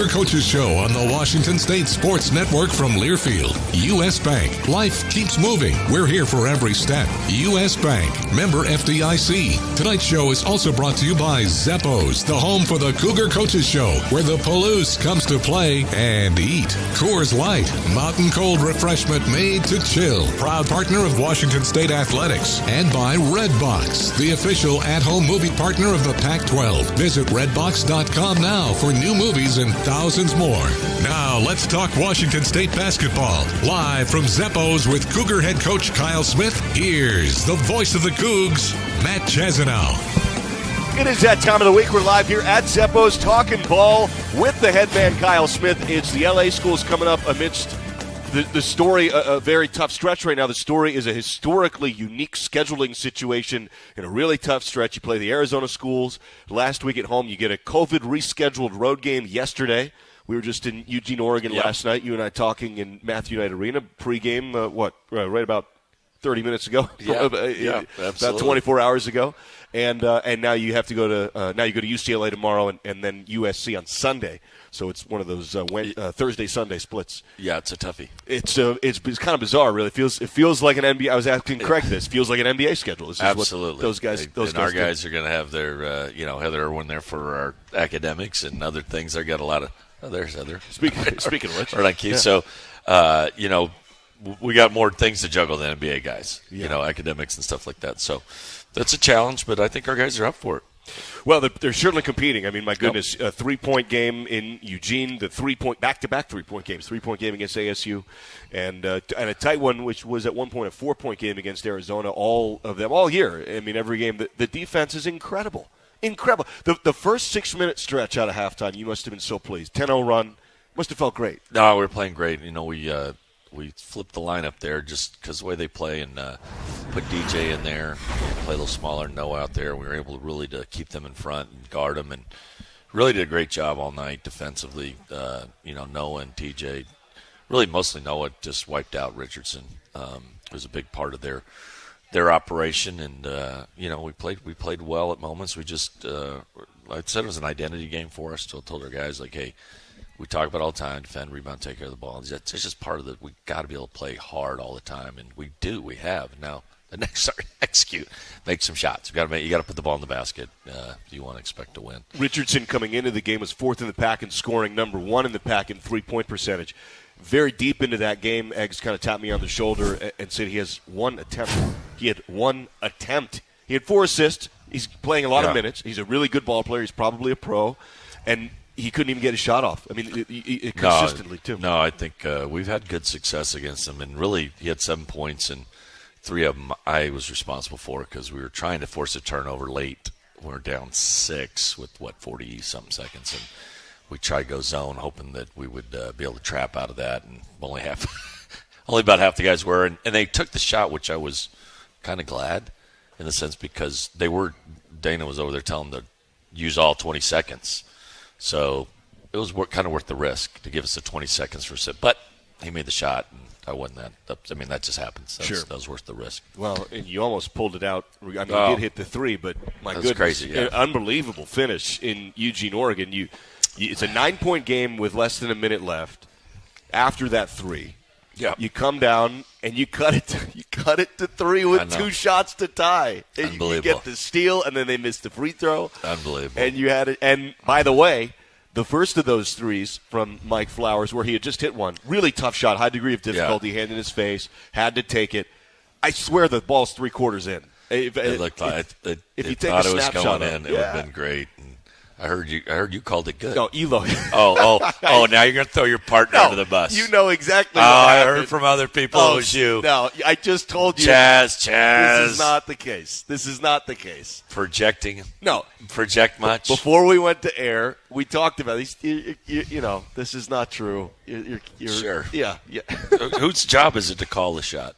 Coaches Show on the Washington State Sports Network from Learfield. U.S. Bank. Life keeps moving. We're here for every step. U.S. Bank. Member FDIC. Tonight's show is also brought to you by Zeppos, the home for the Cougar Coaches Show, where the Palouse comes to play and eat. Coors Light. Mountain cold refreshment made to chill. Proud partner of Washington State Athletics. And by Redbox, the official at-home movie partner of the Pac-12. Visit redbox.com now for new movies and thousands more. Now let's talk Washington State basketball. Live from Zeppos with Cougar head coach Kyle Smith, here's the voice of the Cougs, Matt Chazanow. It is that time of the week. We're live here at Zeppos talking ball with the head man Kyle Smith. It's the LA schools coming up amidst the story, a very tough stretch right now. The story is a historically unique scheduling situation in a really tough stretch. You play the Arizona schools last week at home. You get a COVID rescheduled road game yesterday. We were just in Eugene, Oregon last night, you and I talking in Matthew Knight Arena pregame, right about 30 minutes ago? Yeah, about 24 hours ago. And now you have to go to UCLA tomorrow and then USC on Sunday. So it's one of those Thursday Sunday splits. Yeah, it's a toughie. It's kind of bizarre, really. It feels like an NBA. I was asking Craig this. Feels like an NBA schedule. This is absolutely. What those guys. Our guys are going to have their Heather Irwin there for our academics and other things. They got a lot of. Oh, there's Heather. Speaking of which, right on cue. Yeah. So we got more things to juggle than NBA guys. Yeah. Academics and stuff like that. So that's a challenge, but I think our guys are up for it. Well, they're certainly competing. I mean, my goodness, a 3-point game in Eugene, the back-to-back 3-point games, 3-point game against ASU, and a tight one, which was at one point a 4-point game against Arizona. All of them, all year. I mean, every game. The defense is incredible. Incredible. The first 6-minute stretch out of halftime, you must have been so pleased. 10-0 run. Must have felt great. No, we were playing great. We flipped the lineup there just because the way they play and put DJ in there, play a little smaller, Noah out there. We were able to keep them in front and guard them, and really did a great job all night defensively. Noah and TJ, really mostly Noah, just wiped out Richardson. It was a big part of their operation, and we played well at moments. We just like I said, it was an identity game for us. Still told our guys like, hey. We talk about all the time, defend, rebound, take care of the ball. It's just part of it. We got to be able to play hard all the time, and we do. We have. Now, the next execute, make some shots. You got to put the ball in the basket if you want to expect to win. Richardson coming into the game was 4th in the pack in scoring, number 1 in the pack in 3-point percentage. Very deep into that game, Eggs kind of tapped me on the shoulder and said he has 1 attempt. He had 1 attempt. He had 4 assists. He's playing a lot of minutes. He's a really good ball player. He's probably a pro, and he couldn't even get a shot off. I mean, consistently, too. No, I think we've had good success against him. And really, he had 7 points, and 3 of them I was responsible for because we were trying to force a turnover late. We were down 6 with, 40-something seconds. And we tried to go zone, hoping that we would be able to trap out of that. And only about half the guys were. And they took the shot, which I was kind of glad in the sense because Dana was over there telling them to use all 20 seconds. So it was kind of worth the risk to give us the 20 seconds for a sip. But he made the shot, and I wasn't that. I mean, that just happens. That was worth the risk. Well, and you almost pulled it out. I mean, you did hit the 3, but my goodness. Crazy, yeah. Unbelievable finish in Eugene, Oregon. It's a 9-point game with less than a minute left after that 3. Yeah. You come down and you cut it to 3 with 2 shots to tie. And Unbelievable. You get the steal, and then they missed the free throw. Unbelievable. And you had it. And by the way, the first of those threes from Mike Flowers, where he had just hit one, really tough shot, high degree of difficulty, hand in his face, had to take it. I swear the ball's 3/4 in. It looked like if you take a snapshot was going in, it would have been great. And I heard you called it good. No, Elo. Oh! Now you're going to throw your partner under the bus. You know exactly. I heard from other people it was you. No, I just told you. Chaz. This is not the case. Projecting. No. Project much. Before we went to air, we talked about this. This is not true. You're sure. Yeah. Whose job is it to call the shot?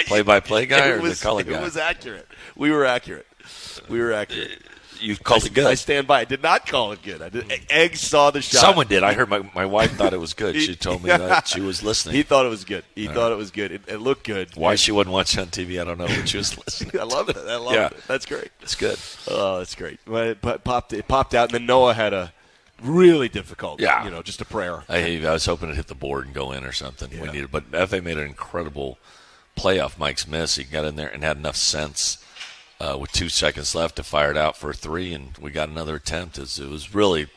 Play-by-play guy or the color guy? It was accurate. We were accurate. You called it good. I stand by. I did not call it good. Eggs saw the shot. Someone did. I heard my wife thought it was good. She told me that she was listening. He thought it was good. It was good. It looked good. Why she wouldn't watch on TV, I don't know, but she was listening. I love it. It. That's great. It's good. Oh, that's great. But it popped out, and then Noah had a really difficult. Yeah. Just a prayer. I was hoping to hit the board and go in or something. Yeah. We needed, but FA made an incredible play off Mike's miss. He got in there and had enough sense with 2 seconds left to fire it out for a 3, and we got another attempt. It was really,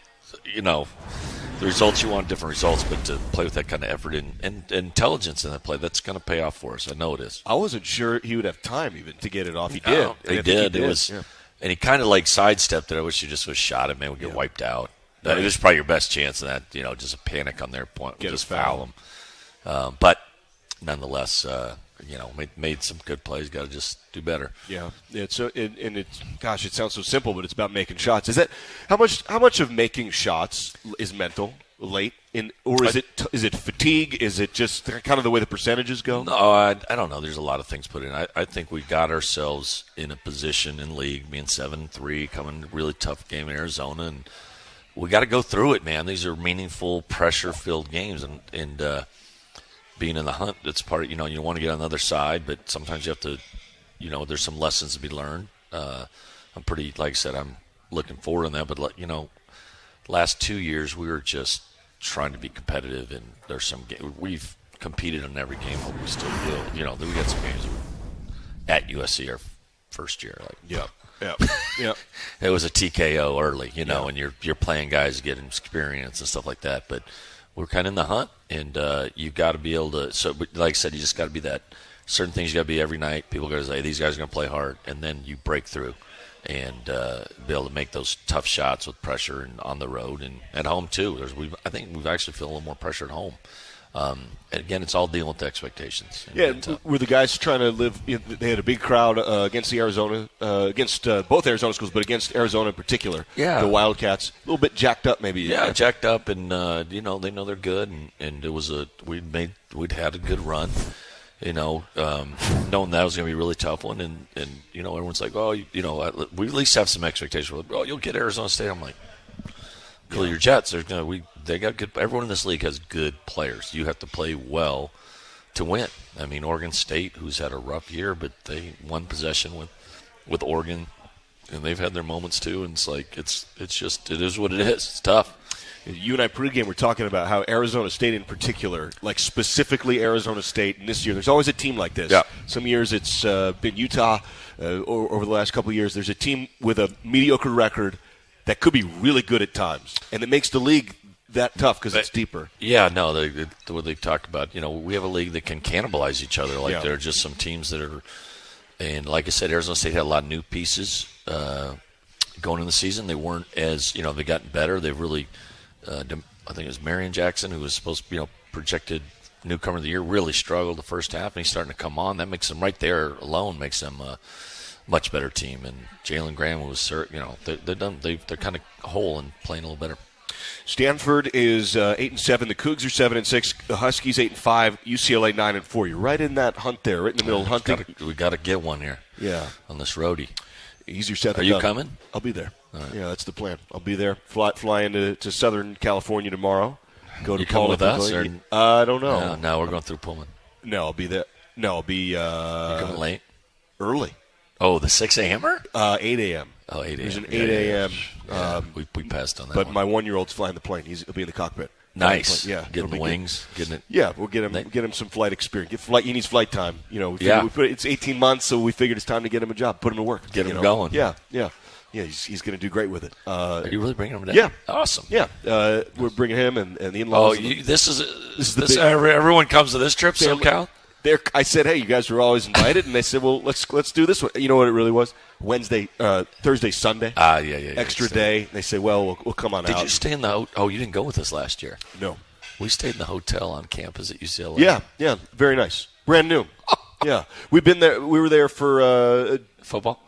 the results you want, different results, but to play with that kind of effort and intelligence in that play, that's going to pay off for us. I know it is. I wasn't sure he would have time even to get it off. He did. No, he did. It was, and he kind of sidestepped it. I wish he just was shot at. Man, we get wiped out. It was probably your best chance in that. Just a panic on their point. Just foul him. But nonetheless, made some good plays. Got to just do better. Yeah. It sounds so simple, but it's about making shots. Is that how much of making shots is mental late or is it fatigue? Is it just kind of the way the percentages go? No, I don't know. There's a lot of things put in. I think we got ourselves in a position in league, being 7-3, coming a really tough game in Arizona, and we got to go through it, man. These are meaningful, pressure-filled games, and being in the hunt, it's part of, you want to get on the other side, but sometimes you have to, there's some lessons to be learned. I'm pretty, like I said, I'm looking forward on that, but, last 2 years we were just trying to be competitive, and there's some we've competed in every game, but we still feel, we got some games at USC our first year. Yeah. It was a TKO early, and you're playing guys getting experience and stuff like that, but we're kind of in the hunt, and you've got to be able to. So, like I said, you just got to be that. Certain things you got to be every night. People got to say these guys are going to play hard, and then you break through and be able to make those tough shots with pressure and on the road and at home too. I think we've actually feel a little more pressure at home. And again, it's all dealing with the expectations. Yeah, were the guys trying to live? They had a big crowd against both Arizona schools, but against Arizona in particular. Yeah, the Wildcats, a little bit jacked up, maybe. Yeah, jacked up, and they know they're good, and it was we'd had a good run. Knowing that was going to be a really tough one, and everyone's like, we at least have some expectation. You'll get Arizona State. I'm like, cool, your Jets. They got good. Everyone in this league has good players. You have to play well to win. I mean, Oregon State, who's had a rough year, but they won possession with Oregon, and they've had their moments too. And it's like it is what it is. It's tough. You and I pregame were talking about how Arizona State in particular, specifically Arizona State, and this year there's always a team like this. Yeah. Some years it's been Utah. Over the last couple of years, there's a team with a mediocre record that could be really good at times, and it makes the league that tough because it's deeper. Yeah, no, they talk about, we have a league that can cannibalize each other. There are just some teams that are, and like I said, Arizona State had a lot of new pieces going in the season. They weren't as, they've gotten better. They've really, I think it was Desean Jackson, who was supposed to be, projected newcomer of the year, really struggled the first half, and he's starting to come on. That makes them, right there alone, makes them a much better team. And Jalen Graham was, they're kind of whole and playing a little better. Stanford is 8-7. The Cougs are 7-6. The Huskies 8-5. UCLA 9-4. You're right in that hunt there, right in the middle of hunting. We got to get one here. Yeah, on this roadie. Easier said than done. Are you done. coming? I'll be there. Right. Yeah, that's the plan. I'll be there. Fly into Southern California tomorrow. Go to you come with us? Or? I don't know. No, we're going through Pullman. No, I'll be there. No, I'll be. You coming late? Early. Oh, the 6 a.m.er? 8 a.m. Oh, 8 a.m. There's an 8 a.m. Yeah. We passed on that. But one. my 1-year-old's flying the plane. He'll be in the cockpit. Nice. Yeah, getting the wings. Getting it. Yeah, we'll get him some flight experience. He needs flight time. It's 18 months, so we figured it's time to get him a job, put him to work, get him going. Yeah. He's going to do great with it. Are you really bringing him down? Yeah, awesome. Yeah, we're bringing him and the in-laws. This is everyone comes to this trip, SoCal. I said, hey, you guys were always invited, and they said, well, let's do this one. You know what it really was? Thursday, Sunday. Yeah. Extra day. They say, well, we'll come on out. Did you stay in the? Oh, you didn't go with us last year. No. We stayed in the hotel on campus at UCLA. Yeah, very nice, brand new. Yeah, we've been there. We were there for football.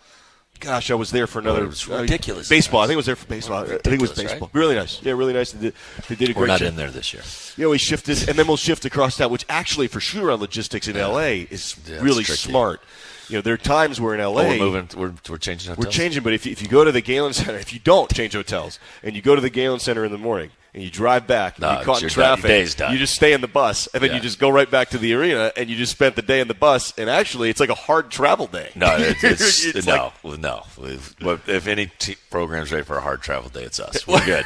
Gosh, I was there for another. It was ridiculous. Baseball. I think I was there for baseball. I think it was baseball. Right? Really nice. Yeah, really nice. They did a great job. We're not in there this year. Yeah, we shifted, and then we'll shift across town, which actually for shoot-around logistics in L.A. is really smart. There are times where in L.A. we're changing hotels. We're changing, but if you go to the Galen Center, if you don't change hotels, and you go to the Galen Center in the morning, and you drive back, and you caught in traffic, you just stay in the bus, and then you just go right back to the arena, and you just spent the day in the bus, and actually it's like a hard travel day. No, no. If any program's ready for a hard travel day, it's us. We're good.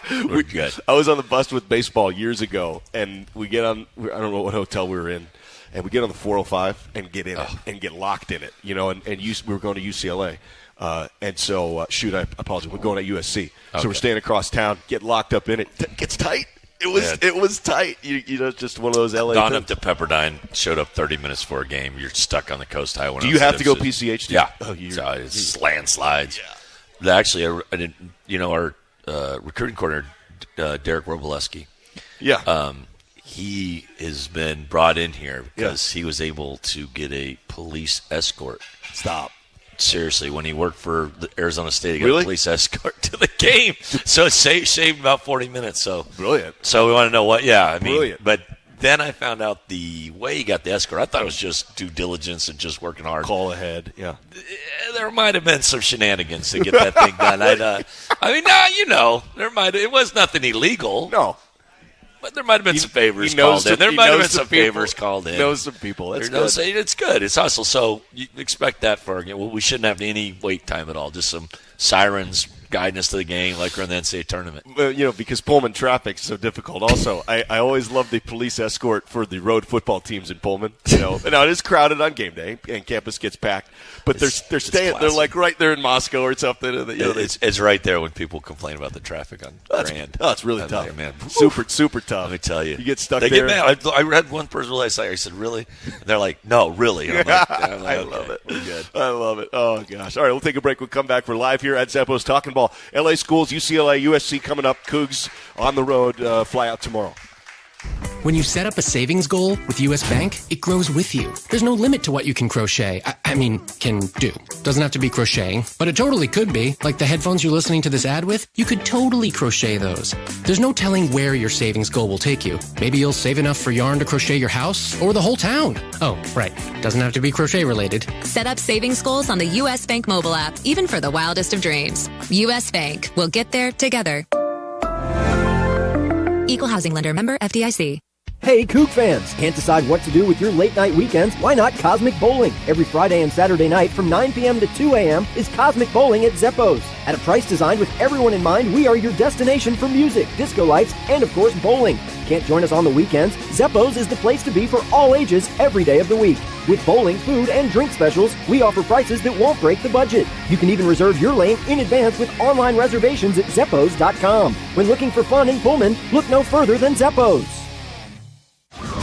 We're good. I was on the bus with baseball years ago, and we get on, I don't know what hotel we were in, and we get on the 405 and get in it and get locked in it, and we were going to UCLA. And so, I apologize, we're going to USC. Okay. So we're staying across town, get locked up in it. It gets tight. It was tight. It's just one of those LA Gone things. up to Pepperdine, showed up 30 minutes for a game. You're stuck on the coast highway. Do you have to go PCH? Yeah. Oh, it's landslides. Yeah. Actually, I didn't. Our recruiting coordinator, Derek Robleski. Yeah. He has been brought in here because he was able to get a police escort. Stop. Seriously, when he worked for Arizona State, he got a police escort to the game. So it saved about 40 minutes. So brilliant. So we want to know what? Yeah, I mean, brilliant. But then I found out the way he got the escort. I thought it was just due diligence and just working hard. Call ahead. Yeah. There might have been some shenanigans to get that thing done. There might. It was nothing illegal. No. But there might have been some favors called in. There might have been some favors called in. He knows some people. That's good. It's good. It's hustle. So you expect that for we shouldn't have any wait time at all. Just some sirens guiding us to the game like we're in the NCAA tournament. Well, because Pullman traffic's so difficult. Also, I always love the police escort for the road football teams in Pullman. Now it is crowded on game day and campus gets packed, but they're staying. They're like right there in Moscow or something. It's right there when people complain about the traffic on Grand. Oh, it's really tough, man. Super tough. Let me tell you, you get stuck there. They get mad. I read one person last night. I said, "Really?" And they're like, "No, really." And I'm like, I love it. We're good. I love it. Oh gosh. All right, we'll take a break. We'll come back. We're live here at Zeppo's Talking Ball. LA Schools, UCLA, USC coming up. Cougs on the road. Fly out tomorrow. When you set up a savings goal with U.S. Bank, it grows with you. There's no limit to what you can crochet. Can do. Doesn't have to be crocheting, but it totally could be. Like the headphones you're listening to this ad with, you could totally crochet those. There's no telling where your savings goal will take you. Maybe you'll save enough for yarn to crochet your house or the whole town. Oh, right. Doesn't have to be crochet related. Set up savings goals on the U.S. Bank mobile app, even for the wildest of dreams. U.S. Bank. We'll get there together. Equal housing lender, member FDIC. Hey, Coug fans! Can't decide what to do with your late-night weekends? Why not Cosmic Bowling? Every Friday and Saturday night from 9 p.m. to 2 a.m. is Cosmic Bowling at Zeppo's. At a price designed with everyone in mind, we are your destination for music, disco lights, and of course, bowling. Can't join us on the weekends? Zeppo's is the place to be for all ages every day of the week. With bowling, food, and drink specials, we offer prices that won't break the budget. You can even reserve your lane in advance with online reservations at Zeppos.com. When looking for fun in Pullman, look no further than Zeppo's.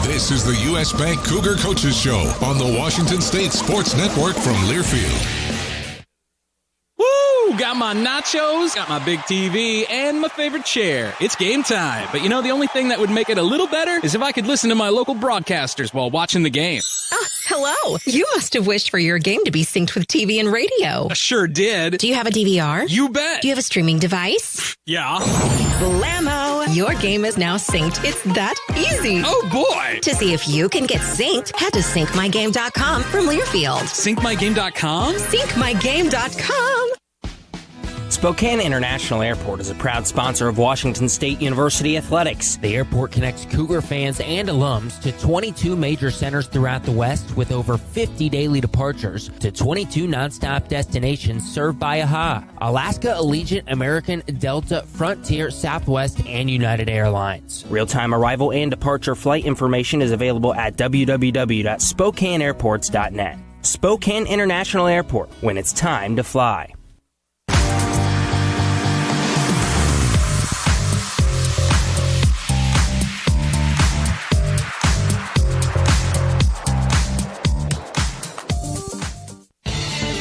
This is the U.S. Bank Cougar Coaches Show on the Washington State Sports Network from Learfield. Woo! Got my nachos, got my big TV, and my favorite chair. It's game time. But the only thing that would make it a little better is if I could listen to my local broadcasters while watching the game. Hello. You must have wished for your game to be synced with TV and radio. I sure did. Do you have a DVR? You bet. Do you have a streaming device? Yeah. Blammo! Your game is now synced. It's that easy. Oh, boy. To see if you can get synced, head to syncmygame.com from Learfield. Syncmygame.com? Syncmygame.com. Spokane International Airport is a proud sponsor of Washington State University Athletics. The airport connects Cougar fans and alums to 22 major centers throughout the West with over 50 daily departures to 22 nonstop destinations served by AHA, Alaska, Allegiant, American, Delta, Frontier, Southwest, and United Airlines. Real-time arrival and departure flight information is available at www.spokaneairports.net. Spokane International Airport, when it's time to fly.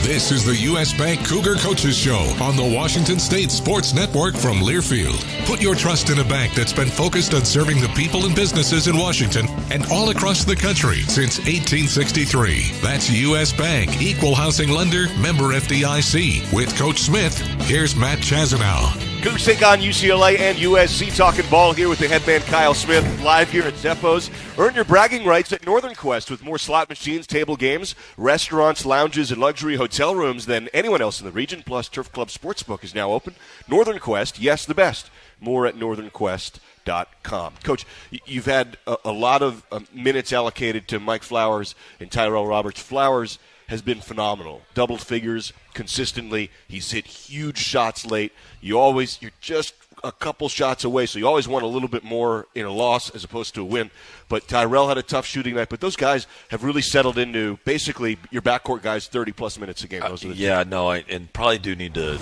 This is the U.S. Bank Cougar Coaches Show on the Washington State Sports Network from Learfield. Put your trust in a bank that's been focused on serving the people and businesses in Washington and all across the country since 1863. That's U.S. Bank, equal housing lender, member FDIC. With Coach Smith, here's Matt Chazanow. Cougs take on UCLA and USC. Talking ball here with the head man Kyle Smith, live here at Zeppo's. Earn your bragging rights at Northern Quest with more slot machines, table games, restaurants, lounges, and luxury hotel rooms than anyone else in the region. Plus, Turf Club Sportsbook is now open. Northern Quest, yes, the best. More at northernquest.com. Coach, you've had a lot of minutes allocated to Mike Flowers and Tyrell Roberts. Flowers has been phenomenal. Double figures consistently. He's hit huge shots late. You're just a couple shots away, so you always want a little bit more in a loss as opposed to a win. But Tyrell had a tough shooting night. But those guys have really settled into basically your backcourt guys 30-plus minutes a game. And probably do need to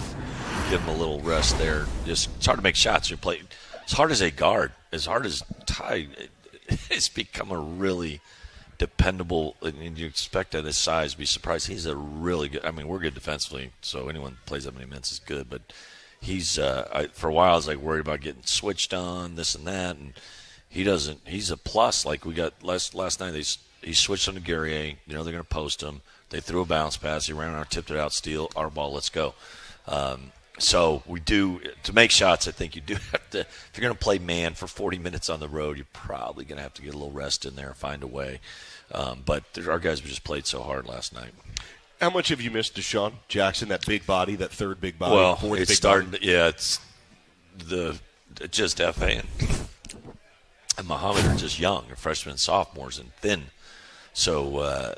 give them a little rest there. It's hard to make shots. You play as hard as a guard, as hard as Ty. It's become a really dependable, and you expect at his size, be surprised. He's a really good. I mean, we're good defensively, so anyone who plays that many minutes is good. But he's for a while I was like worried about getting switched on, this and that, and he doesn't. He's a plus. Like we got last night, he switched on to Guerrier. You know they're going to post him. They threw a bounce pass. He ran around, tipped it out, steal our ball. Let's go. So we do, to make shots, I think you do have to, if you're going to play man for 40 minutes on the road, you're probably going to have to get a little rest in there and find a way. But our guys just played so hard last night. How much have you missed Desean Jackson, that big body, that third big body? Well, fourth it's big starting body? It's just FA and Muhammad are just young. They're freshmen and sophomores and thin. So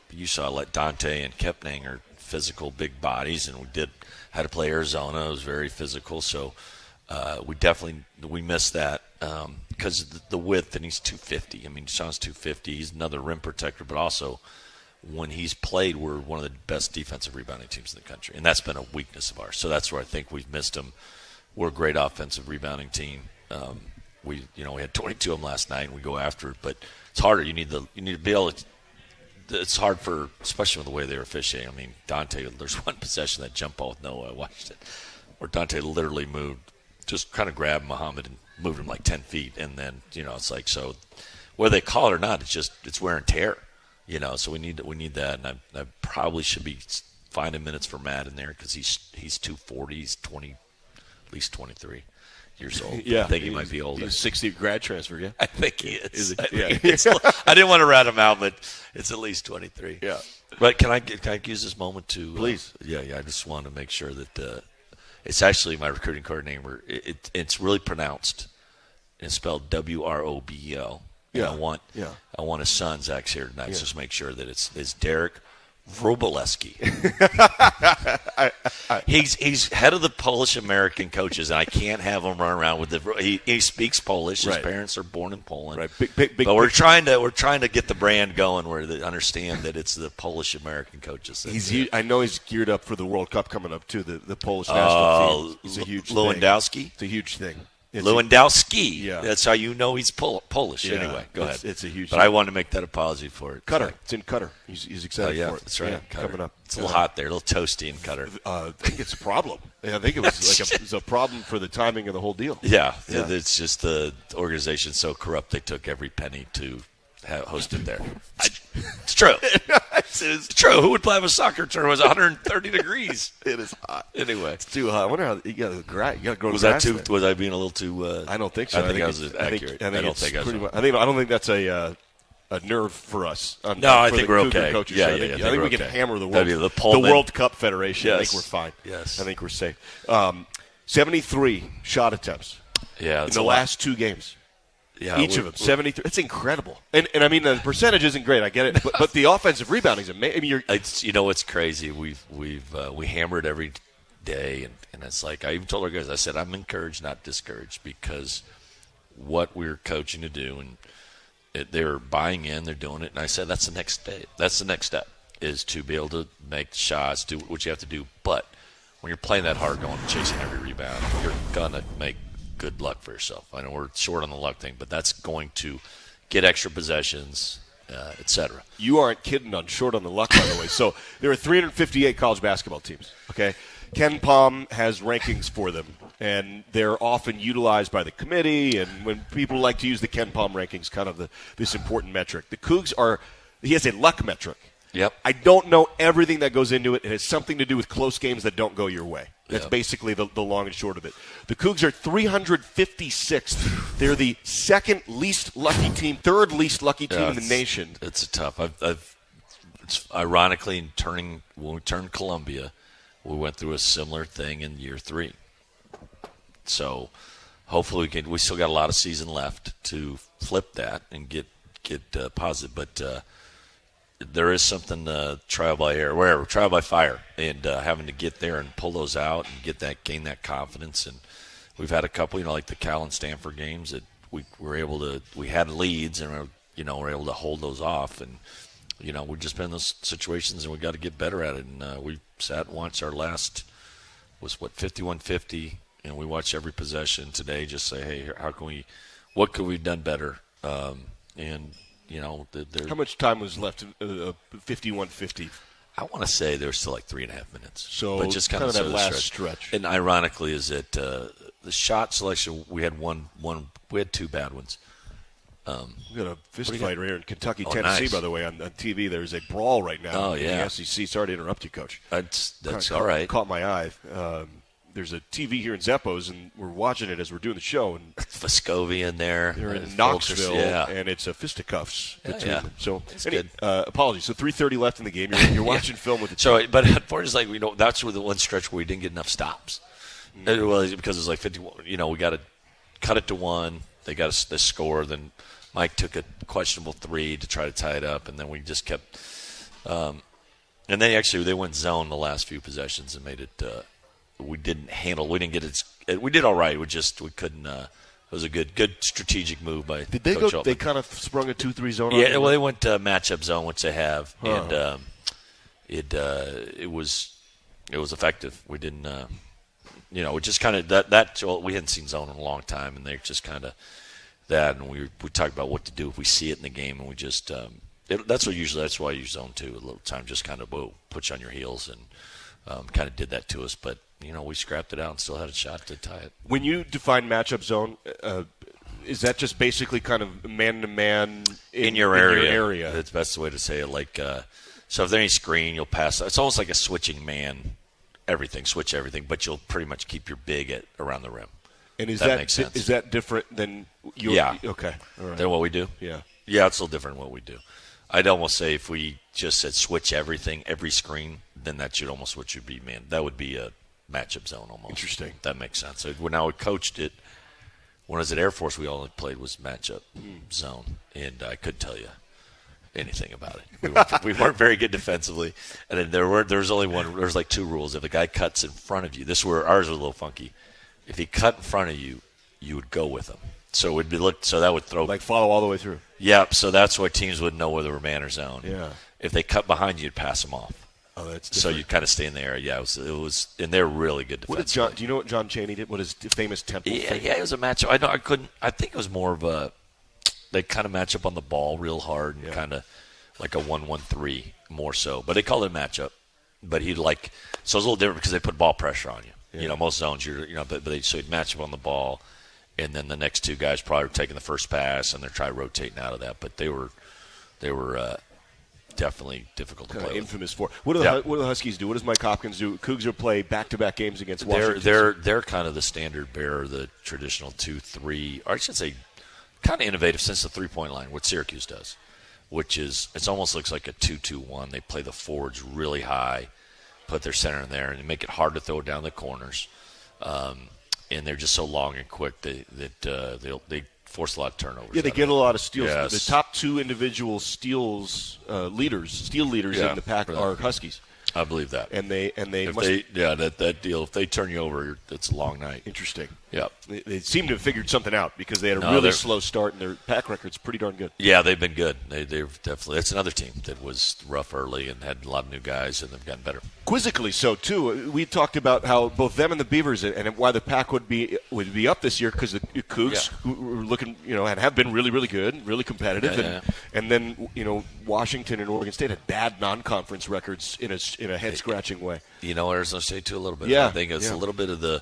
you saw like Dante and Kepning are physical big bodies, and we had to play Arizona. It was very physical, so we missed that because the width, and he's 250. I mean, Sean's 250. He's another rim protector, but also when he's played, we're one of the best defensive rebounding teams in the country, and that's been a weakness of ours. So that's where I think we've missed him. We're a great offensive rebounding team. We had 22 of them last night, and we go after it, but it's harder. You need to be able to. It's hard especially with the way they're officiating. I mean, Dante, there's one possession, that jump ball with Noah, I watched it, where Dante literally just kind of grabbed Muhammad and moved him like 10 feet. And then, it's like, so whether they call it or not, it's wear and tear, so we need that. And I probably should be finding minutes for Matt in there because he's 240, he's at least 23. Years old. Yeah, I think he might be older. He's 60 grad transfer, yeah? I think he is. I didn't want to rat him out, but it's at least 23. Yeah. But can I use this moment to please? I just want to make sure that it's actually my recruiting coordinator. It's really pronounced and spelled WROBEL. Yeah. I want his son Zach's here tonight. So just make sure that it's Derek Wroblewski. He's head of the Polish American coaches, and I can't have him run around with he speaks Polish. His parents are born in Poland. Right. Big, but we're trying to get the brand going where they understand that it's the Polish American coaches. I know he's geared up for the World Cup coming up too. The Polish national team. It's a huge Lewandowski. Thing. It's a huge thing. Lewandowski. That's how you know he's Polish. Yeah, anyway, go ahead. It's a huge But thing. I wanted to make that apology for it. Qatar. It's in Qatar. He's excited for it. That's right. Yeah, coming up. It's a little hot there, a little toasty in Qatar. I think it's a problem. I think it was it was a problem for the timing of the whole deal. Yeah. It's just the organization's so corrupt they took every penny to host it there. It's true. It's true. Who would play a soccer tournament? It was 130 degrees. It is hot. Anyway, it's too hot. I wonder how you got to grow. Was that too? Was I being a little too? I don't think so. I think I was accurate. I don't think that's a nerve for us. I think we're okay. Coaches. Yeah, I think we can hammer the World World Cup Federation. Yes. I think we're fine. Yes, I think we're safe. 73 shot attempts. Yeah, in the last two games. Yeah, each of them 73. It's incredible, and I mean the percentage isn't great. I get it, but the offensive rebounding is amazing. I mean, it's crazy. We hammer it every day, and it's like I even told our guys. I said I'm encouraged, not discouraged, because what we're coaching to do, and they're buying in, they're doing it. And I said that's the next day. That's the next step is to be able to make shots, do what you have to do. But when you're playing that hard, going and chasing every rebound, you're gonna make good luck for yourself. I know we're short on the luck thing, but that's going to get extra possessions, etc. You aren't kidding on short on the luck, by the way. So there are 358 college basketball teams, okay? Ken Pom has rankings for them, and they're often utilized by the committee, and when people like to use the Ken Pom rankings, kind of this important metric. The Cougs he has a luck metric. Yep. I don't know everything that goes into it. It has something to do with close games that don't go your way. That's basically the long and short of it. The Cougs are 356th. They're the second least lucky team, third least lucky team in the nation. It's tough. It's ironically, when we turned Columbia, we went through a similar thing in year 3. So hopefully we still got a lot of season left to flip that and get positive. But there is something trial by error, trial by fire, and having to get there and pull those out and gain that confidence. And we've had a couple, like the Cal and Stanford games that we had leads and we're able to hold those off, and we've just been in those situations and we got to get better at it. And we sat and watched our last was 51-50, and we watched every possession today. Just say, hey, what could we have done better? And how much time was left? 51-50. I want to say there was still like 3.5 minutes. So but just kind of that last stretch. And ironically, is that the shot selection, we had we had two bad ones. We got a fist fight right here in Kentucky, Tennessee. Nice. By the way, on TV, there's a brawl right now in the SEC. Sorry to interrupt you, Coach. That's all right. Caught my eye. There's a TV here in Zeppos, and we're watching it as we're doing the show. And Vescovi in there. They're in Knoxville, and it's a fisticuffs between them. So, good. Apologies. So 3:30 left in the game. You're watching film with the team. So, but unfortunately, that's where the one stretch where we didn't get enough stops. It was because it was like 51. We got to cut it to one. They got the score. Then Mike took a questionable three to try to tie it up, and then we just kept. And they went zone the last few possessions and made it. We didn't handle. We didn't get it. We did all right. We couldn't. It was a good strategic move by. Did they Coach go? Altman. They kind of sprung a 2-3 zone. Yeah, well, they went matchup zone, which they have, and it was effective. We didn't. It just kind of that. We hadn't seen zone in a long time, and they're just kind of that. And we talked about what to do if we see it in the game, and we just. That's why I use zone 2 a little time, just kind of put you on your heels, and kind of did that to us, but. We scrapped it out and still had a shot to tie it. When you define matchup zone, is that just basically kind of man-to-man in your area? That's the best way to say it. Like, so if there's any screen, you'll pass. It's almost like a switching man, switch everything, but you'll pretty much keep your big around the rim. And that makes sense. Is that different than your? Yeah. Okay. All right. Than what we do? Yeah. Yeah, it's a little different than what we do. I'd almost say if we just said switch everything, every screen, then that should almost what should be man. That would be a matchup zone almost. Interesting. That makes sense. So now we coached it. When I was at Air Force, we only played was matchup zone, and I couldn't tell you anything about it. We weren't very good defensively, and then there was only one. There's like two rules. If a guy cuts in front of you, this is where ours was a little funky. If he cut in front of you, you would go with him. So it would be so that would throw follow all the way through. Yep. So that's why teams would know whether we're man or zone. Yeah. If they cut behind you, you'd pass them off. Oh, that's different. So you kind of stay in the area. Yeah, it was, and they're really good defensively. Do you know what John Chaney did? What his famous temple thing? Yeah, it was a matchup. I think it was more of a. They kind of match up on the ball real hard and kind of like a 1-1-3 more so. But they called it a matchup. But so it was a little different because they put ball pressure on you. Yeah. Most zones so you'd match up on the ball, and then the next two guys probably were taking the first pass and they're trying rotating out of that. But they were. Definitely difficult to play. Infamous for. What do the Huskies do? What does Mike Hopkins do? Cougs are play back-to-back games against Washington. They're kind of the standard bearer, the traditional 2-3, or I should say, kind of innovative since the 3-point line. What Syracuse does, which is it almost looks like a 2-2-1. They play the forwards really high, put their center in there, and make it hard to throw it down the corners. And they're just so long and quick that they force a lot of turnovers. Yeah, they get a lot of steals. Yes. The top two individual steel leaders in the pack are Huskies. I believe that. And they that deal. If they turn you over, it's a long night. Interesting. Yeah. They seem to have figured something out because they had a really slow start, and their pack record's pretty darn good. Yeah, they've been good. They're definitely. That's another team that was rough early and had a lot of new guys, and they've gotten better. Quizzically so too. We talked about how both them and the Beavers, and why the pack would be up this year because the Cougs who were looking, and have been really, really good, really competitive, and then Washington and Oregon State had bad non-conference records in a head-scratching way. Arizona State too a little bit. Yeah, I think it's a little bit of the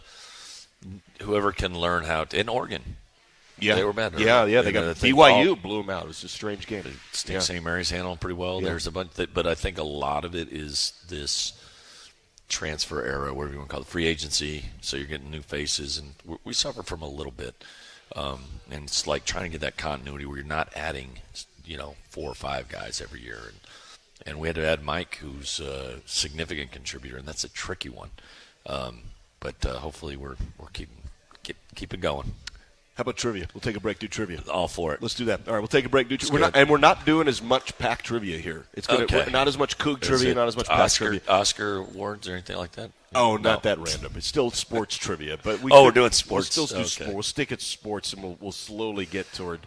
whoever can learn how to. In Oregon, they were bad. Yeah, they got BYU blew them out. It was a strange game. St. Mary's handling pretty well. There's a bunch, but I think a lot of it is this transfer era, whatever you want to call it, free agency. So you're getting new faces, and we suffer from a little bit. And it's like trying to get that continuity where you're not adding, 4 or 5 guys every year. And we had to add Mike, who's a significant contributor, and that's a tricky one. But hopefully we're keep it going. How about trivia? We'll take a break, do trivia. All for it. Let's do that. All right, we'll take a break, do trivia. We're not doing as much pack trivia here. It's not as much Coug trivia, not as much pack trivia. Oscar awards or anything like that? Oh, not that random. It's still sports trivia, but we're doing sports. We'll still do sports. We'll stick at sports, and we'll slowly get toward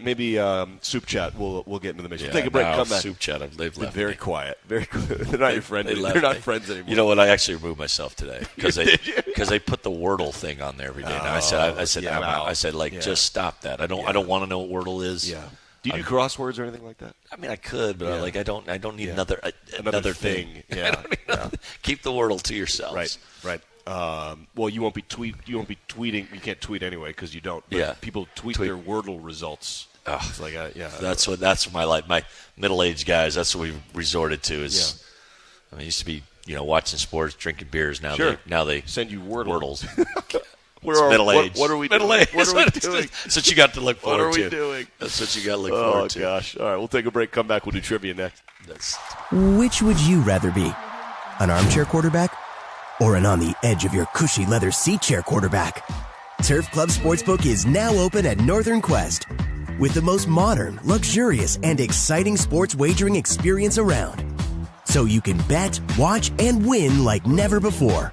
maybe soup chat. We'll get into the mix. We'll take a break. Come back. Soup chat. They've left. Very quiet. Very. They're not your friends. They're not friends anymore. You know what? I actually removed myself today because they put the Wordle thing on there every day. And I said, I'm out. I said, just stop that. I don't want to know what Wordle is. Yeah. Do you do crosswords or anything like that? I mean, I could, but I don't need another thing. Yeah. Keep the Wordle to yourselves. Right. Well, you won't be tweeting. You can't tweet anyway because you don't. But people tweet their Wordle results. Oh, it's like that's my middle-aged guys. That's what we've resorted to. Is I mean, it used to be watching sports, drinking beers. Now they send you Wordles. Middle age. What are we doing? What are we doing? That's what you got to look forward to. What are we doing? That's what you got to look forward to. Oh, gosh. All right, we'll take a break. Come back. We'll do trivia next. Which would you rather be? An armchair quarterback or an on-the-edge-of-your cushy leather seat chair quarterback? Turf Club Sportsbook is now open at Northern Quest with the most modern, luxurious, and exciting sports wagering experience around. So you can bet, watch, and win like never before.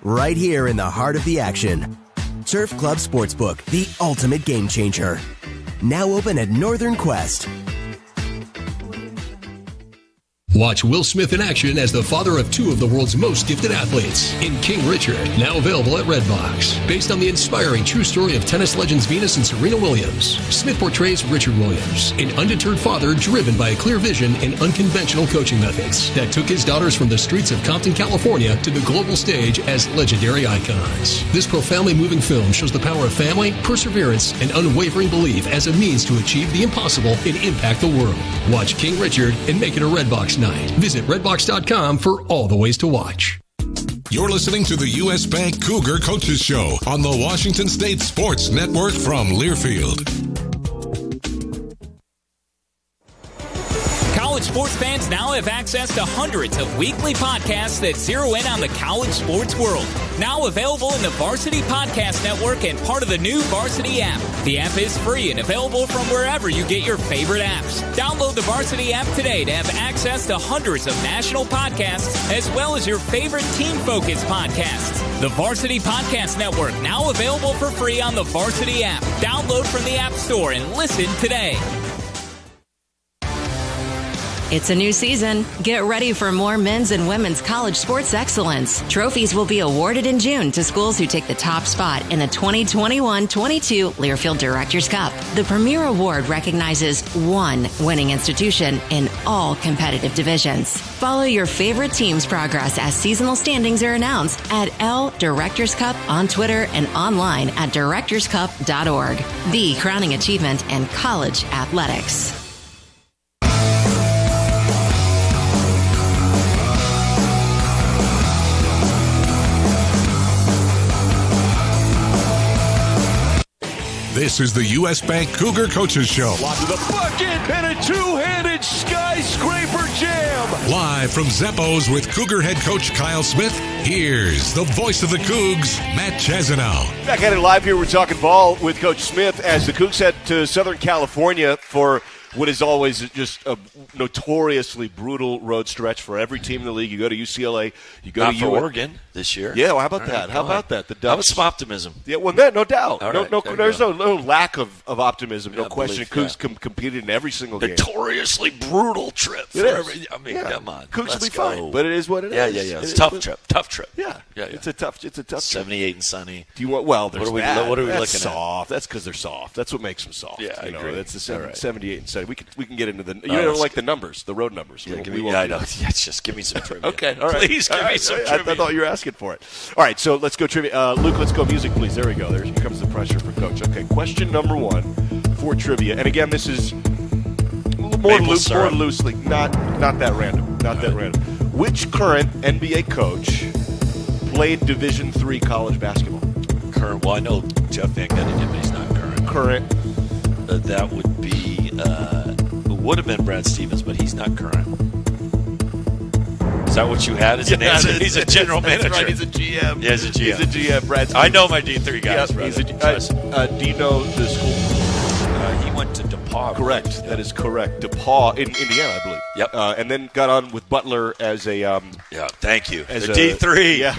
Right here in the heart of the action. Turf Club Sportsbook, the ultimate game changer. Now open at Northern Quest. Watch Will Smith in action as the father of two of the world's most gifted athletes in King Richard, now available at Redbox. Based on the inspiring true story of tennis legends Venus and Serena Williams, Smith portrays Richard Williams, an undeterred father driven by a clear vision and unconventional coaching methods that took his daughters from the streets of Compton, California to the global stage as legendary icons. This profoundly moving film shows the power of family, perseverance, and unwavering belief as a means to achieve the impossible and impact the world. Watch King Richard and make it a Redbox night. Visit redbox.com for all the ways to watch. You're listening to the U.S. Bank Cougar Coaches Show on the Washington State Sports Network from Learfield. College sports fans now have access to hundreds of weekly podcasts that zero in on the college sports world. Now available in the Varsity Podcast Network and part of the new Varsity app. The app is free and available from wherever you get your favorite apps. Download the Varsity app today to have access to hundreds of national podcasts as well as your favorite team-focused podcasts. The Varsity Podcast Network, now available for free on the Varsity app. Download from the App Store and listen today. It's a new season. Get ready for more men's and women's college sports excellence. Trophies will be awarded in June to schools who take the top spot in the 2021-22 Learfield Directors Cup. The premier award recognizes one winning institution in all competitive divisions. Follow your favorite team's progress as seasonal standings are announced at L Directors Cup on Twitter and online at directorscup.org. The crowning achievement in college athletics. This is the U.S. Bank Cougar Coaches Show. Lots of the bucket and a two-handed skyscraper jam. Live from Zeppo's with Cougar head coach Kyle Smith, here's the voice of the Cougs, Matt Chazanow. Back at it live here, we're talking ball with Coach Smith as the Cougs head to Southern California for what is always just a notoriously brutal road stretch for every team in the league. You go to UCLA, you go to Oregon this year. Yeah, well, how about that? How about that? The Ducks. How about some optimism? Yeah, well, no doubt. There's no lack of optimism, no question. Cougs competed in every single game. Notoriously brutal trip. It is. Come on. Cougs will be fine, but it is what it is. Yeah. It's a tough trip. Yeah. It's a tough trip. 78 and sunny. Do you want? Well, there's what are we looking soft. That's because they're soft. That's what makes them soft. Yeah, I agree. That's the 78 and sunny. We can get into the. You don't like the numbers, the road numbers. Yeah, just give me some trivia. Okay, all right. Please give me some trivia. I thought you were asking for it. All right, so let's go trivia. Luke, let's go music, please. There we go. Here comes the pressure for Coach. Okay, question number 1 for trivia. And again, this is more loosely, not that random. That random. Which current NBA coach played Division III college basketball? Current. Well, I know Jeff Van Gundy did, but he's not current. Current. That would be. Would have been Brad Stevens, but he's not current. Is that what you had as an answer? He's a general manager. Right, he's a GM. Yeah, he's a GM. He's a GM. Brad Stevens. I know my D3 guys. Yep, do you know the school? He went to DePaul. DePaul. Correct. That is correct. DePaul in Indiana, I believe. Yep. And then got on with Butler as a thank you. As a D3. Yeah.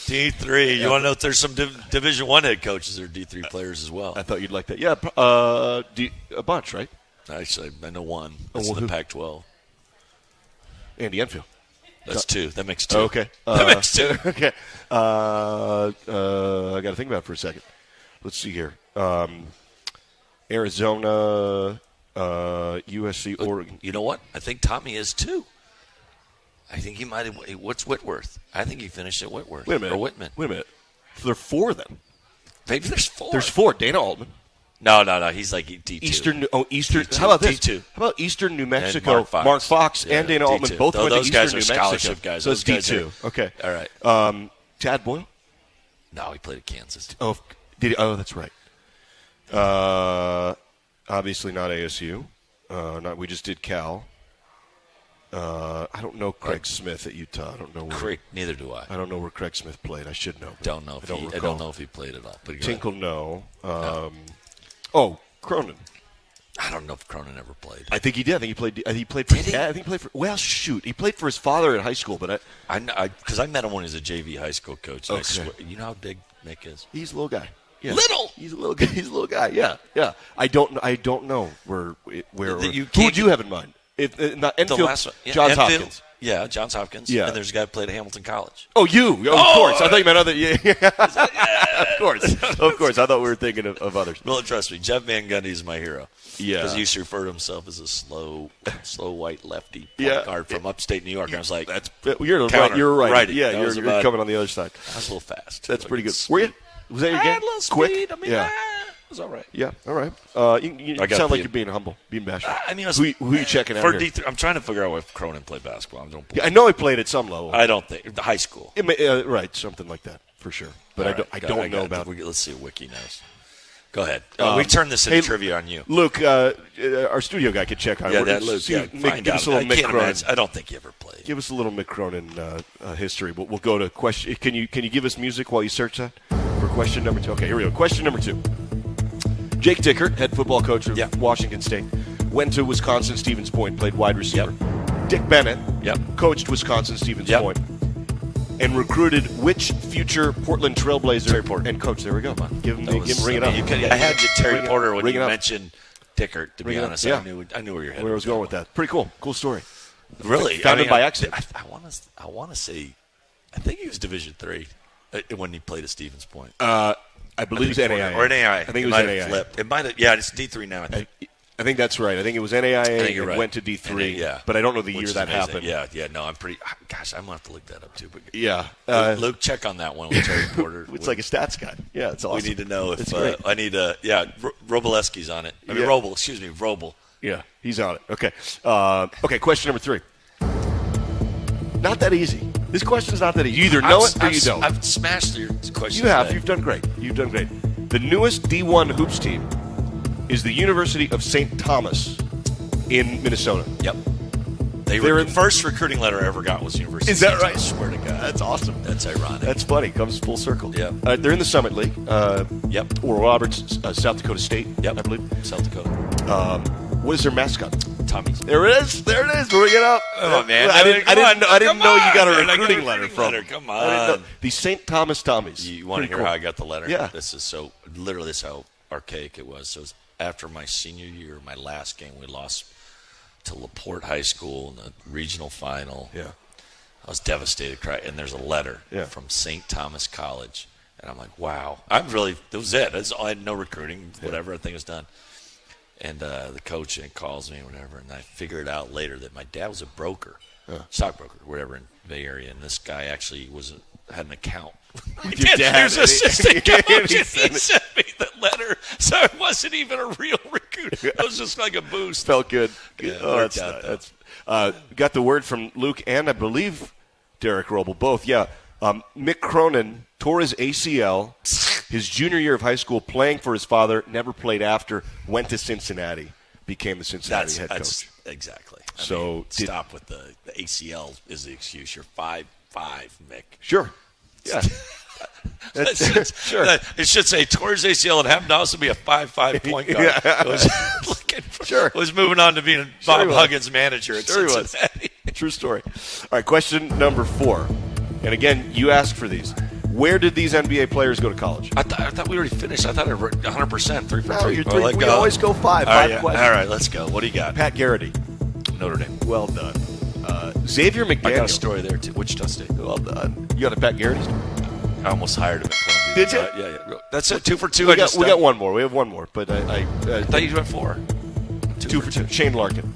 D3. You want to know if there's some Division I head coaches that are D3 players as well? I thought you'd like that. Yeah, a bunch, right? Actually, I know one. That's in the Pac-12. Andy Enfield. That's two. That makes two. Okay. That makes two. Okay. I got to think about it for a second. Let's see here. Arizona, USC, Oregon. You know what? I think Tommy is too. I think he might have. What's Whitworth? I think he finished at Whitworth. Wait a minute. Or Whitman. Wait a minute. There are four then. Maybe there's four. There's four. Dana Altman. No. He's like D2. Eastern. D2. How about this? D2. How about Eastern New Mexico? And Mark Fox. and Dana D2. Altman both went to Those guys Eastern are New scholarship Mexico. guys. So it's Those guys D2. Okay. All right. Tad Boyle? No, he played at Kansas. Oh, did he? Oh, that's right. Obviously not ASU. We just did Cal. I don't know Craig Smith at Utah. I don't know. Neither do I. I don't know where Craig Smith played. I should know. Don't know. I don't know if he played at all. But Tinkle, no. No. Cronin. I don't know if Cronin ever played. I think he did. I think he played. He played for. Yeah, I think he played for. Well, shoot, he played for his father in high school. But because I met him when he was a JV high school coach. And Okay. I swear, you know how big Mick is? He's a little guy. Yeah. Little. He's a little guy. He's a little guy. Yeah. I don't know where. You who would you have in mind? If not Enfield, The last one. Yeah, Johns Enfield. Hopkins. Yeah, Johns Hopkins. Yeah. And there's a guy who played at Hamilton College. Oh, you. Of course. I thought you meant other. Yeah. Of course. I thought we were thinking of others. Well, trust me, Jeff Van Gundy is my hero. Yeah. Because he used to refer to himself as a slow white lefty Yeah. from upstate New York. And I was like, you're counter, right. You're right. righty. Yeah, That you're was about- coming on the other side. I was a little fast. That's pretty good. Speed. Were you? Was that your I game? had a little speed. Quick? I mean, Yeah. it was all right. Yeah. All right. You I got sound like the- you're being humble, being bashful. I mean, who you checking out for here? D3, I'm trying to figure out if Cronin played basketball. I know he played at some level. I don't think the high school. Right, something like that for sure. But I don't know about. Let's see what Wiki knows. Go ahead. We turned this into trivia on you. Luke, our studio guy could check on. Yeah, that Luke. Give us a little Mick Cronin. I don't think he ever played. Give us a little Mick Cronin history. But we'll go to question. Can you give us music while you search that for question number 2? Okay, here we go. Question number 2. Jake Dickert, head football coach of Washington State, went to Wisconsin Stevens Point, played wide receiver. Dick Bennett, coached Wisconsin Stevens Point, and recruited which future Portland Trailblazer and coach? There we go. Give him ring it up. I had Terry Porter when you mentioned Dickert. To be honest, yeah. I knew where your head where I was going with that. Pretty cool story. Really, found him by accident. I want to say, I think he was Division III when he played at Stevens Point. I believe it was NAIA. Or NAIA. I think it was NAIA. Flipped. It might have. Yeah, it's D3 now. I think that's right. I think it was NAIA and right. went to D3. Yeah, but I don't know the year that amazing. happened. Yeah. No, I'm pretty. Gosh, I'm gonna have to look that up too. But yeah, Luke, check on that one with Terry Porter. It's like a stats guy. Yeah, it's awesome. We need to know if I need a. Yeah, Roboleski's on it. I mean, Robel. Excuse me, Robel. Yeah, he's on it. Okay. Okay. Question number 3. Not that easy. This question is not that easy. You either know it or you don't. I've smashed your question. You have. Today. You've done great. The newest D1 hoops team is the University of St. Thomas in Minnesota. Yep. The first recruiting letter I ever got was University. Is that right? I swear to God. That's awesome. That's ironic. That's funny. Comes full circle. Yeah. They're in the Summit League. Yep. Oral Roberts, South Dakota State. Yep. I believe. South Dakota. What is their mascot? Tommies. There it is. Bring it up. Oh man! I didn't know you got a recruiting letter from. Come on. The St. Thomas Tommies. You want to hear how I got the letter? Yeah. This is how archaic it was. So it was after my senior year, my last game, we lost to LaPorte High School in the regional final. Yeah. I was devastated. And there's a letter from St. Thomas College. And I'm like, wow. That was it. I had no recruiting, whatever. I think it was done. And the coach calls me or whatever. And I figured out later that my dad was a broker, stockbroker, whatever, in the Bay Area. And this guy actually had an account. Your dad. He was assistant coach, and he sent me the letter. So it wasn't even a real recruit. It was just like a boost. Felt good. Yeah, got the word from Luke and I believe Derek Roble, both. Yeah. Mick Cronin tore his ACL his junior year of high school playing for his father, never played after, went to Cincinnati, became the Cincinnati head coach. Exactly. Stop with the ACL is the excuse. You're 5'5", Mick. Sure. Yeah. Sure. It should say tore his ACL and happened to also be a 5'5" point guard. Sure. Was moving on to being Bob Huggins' manager at Cincinnati. True story. All right, question number 4. And again, you asked for these. Where did these NBA players go to college? I thought we already finished. I thought I wrote 100%, 3 for 3. We always go 5. All right, questions. All right, let's go. What do you got? Pat Garrity. Notre Dame. Well done. Xavier McDaniel. I got a story there, too. Wichita State. Well done. You got a Pat Garrity story? I almost hired him at Columbia. Did you? Yeah. That's it. 2 for 2. We got one more. We have one more. But I thought you went 4. 2 for 2. Shane Larkin.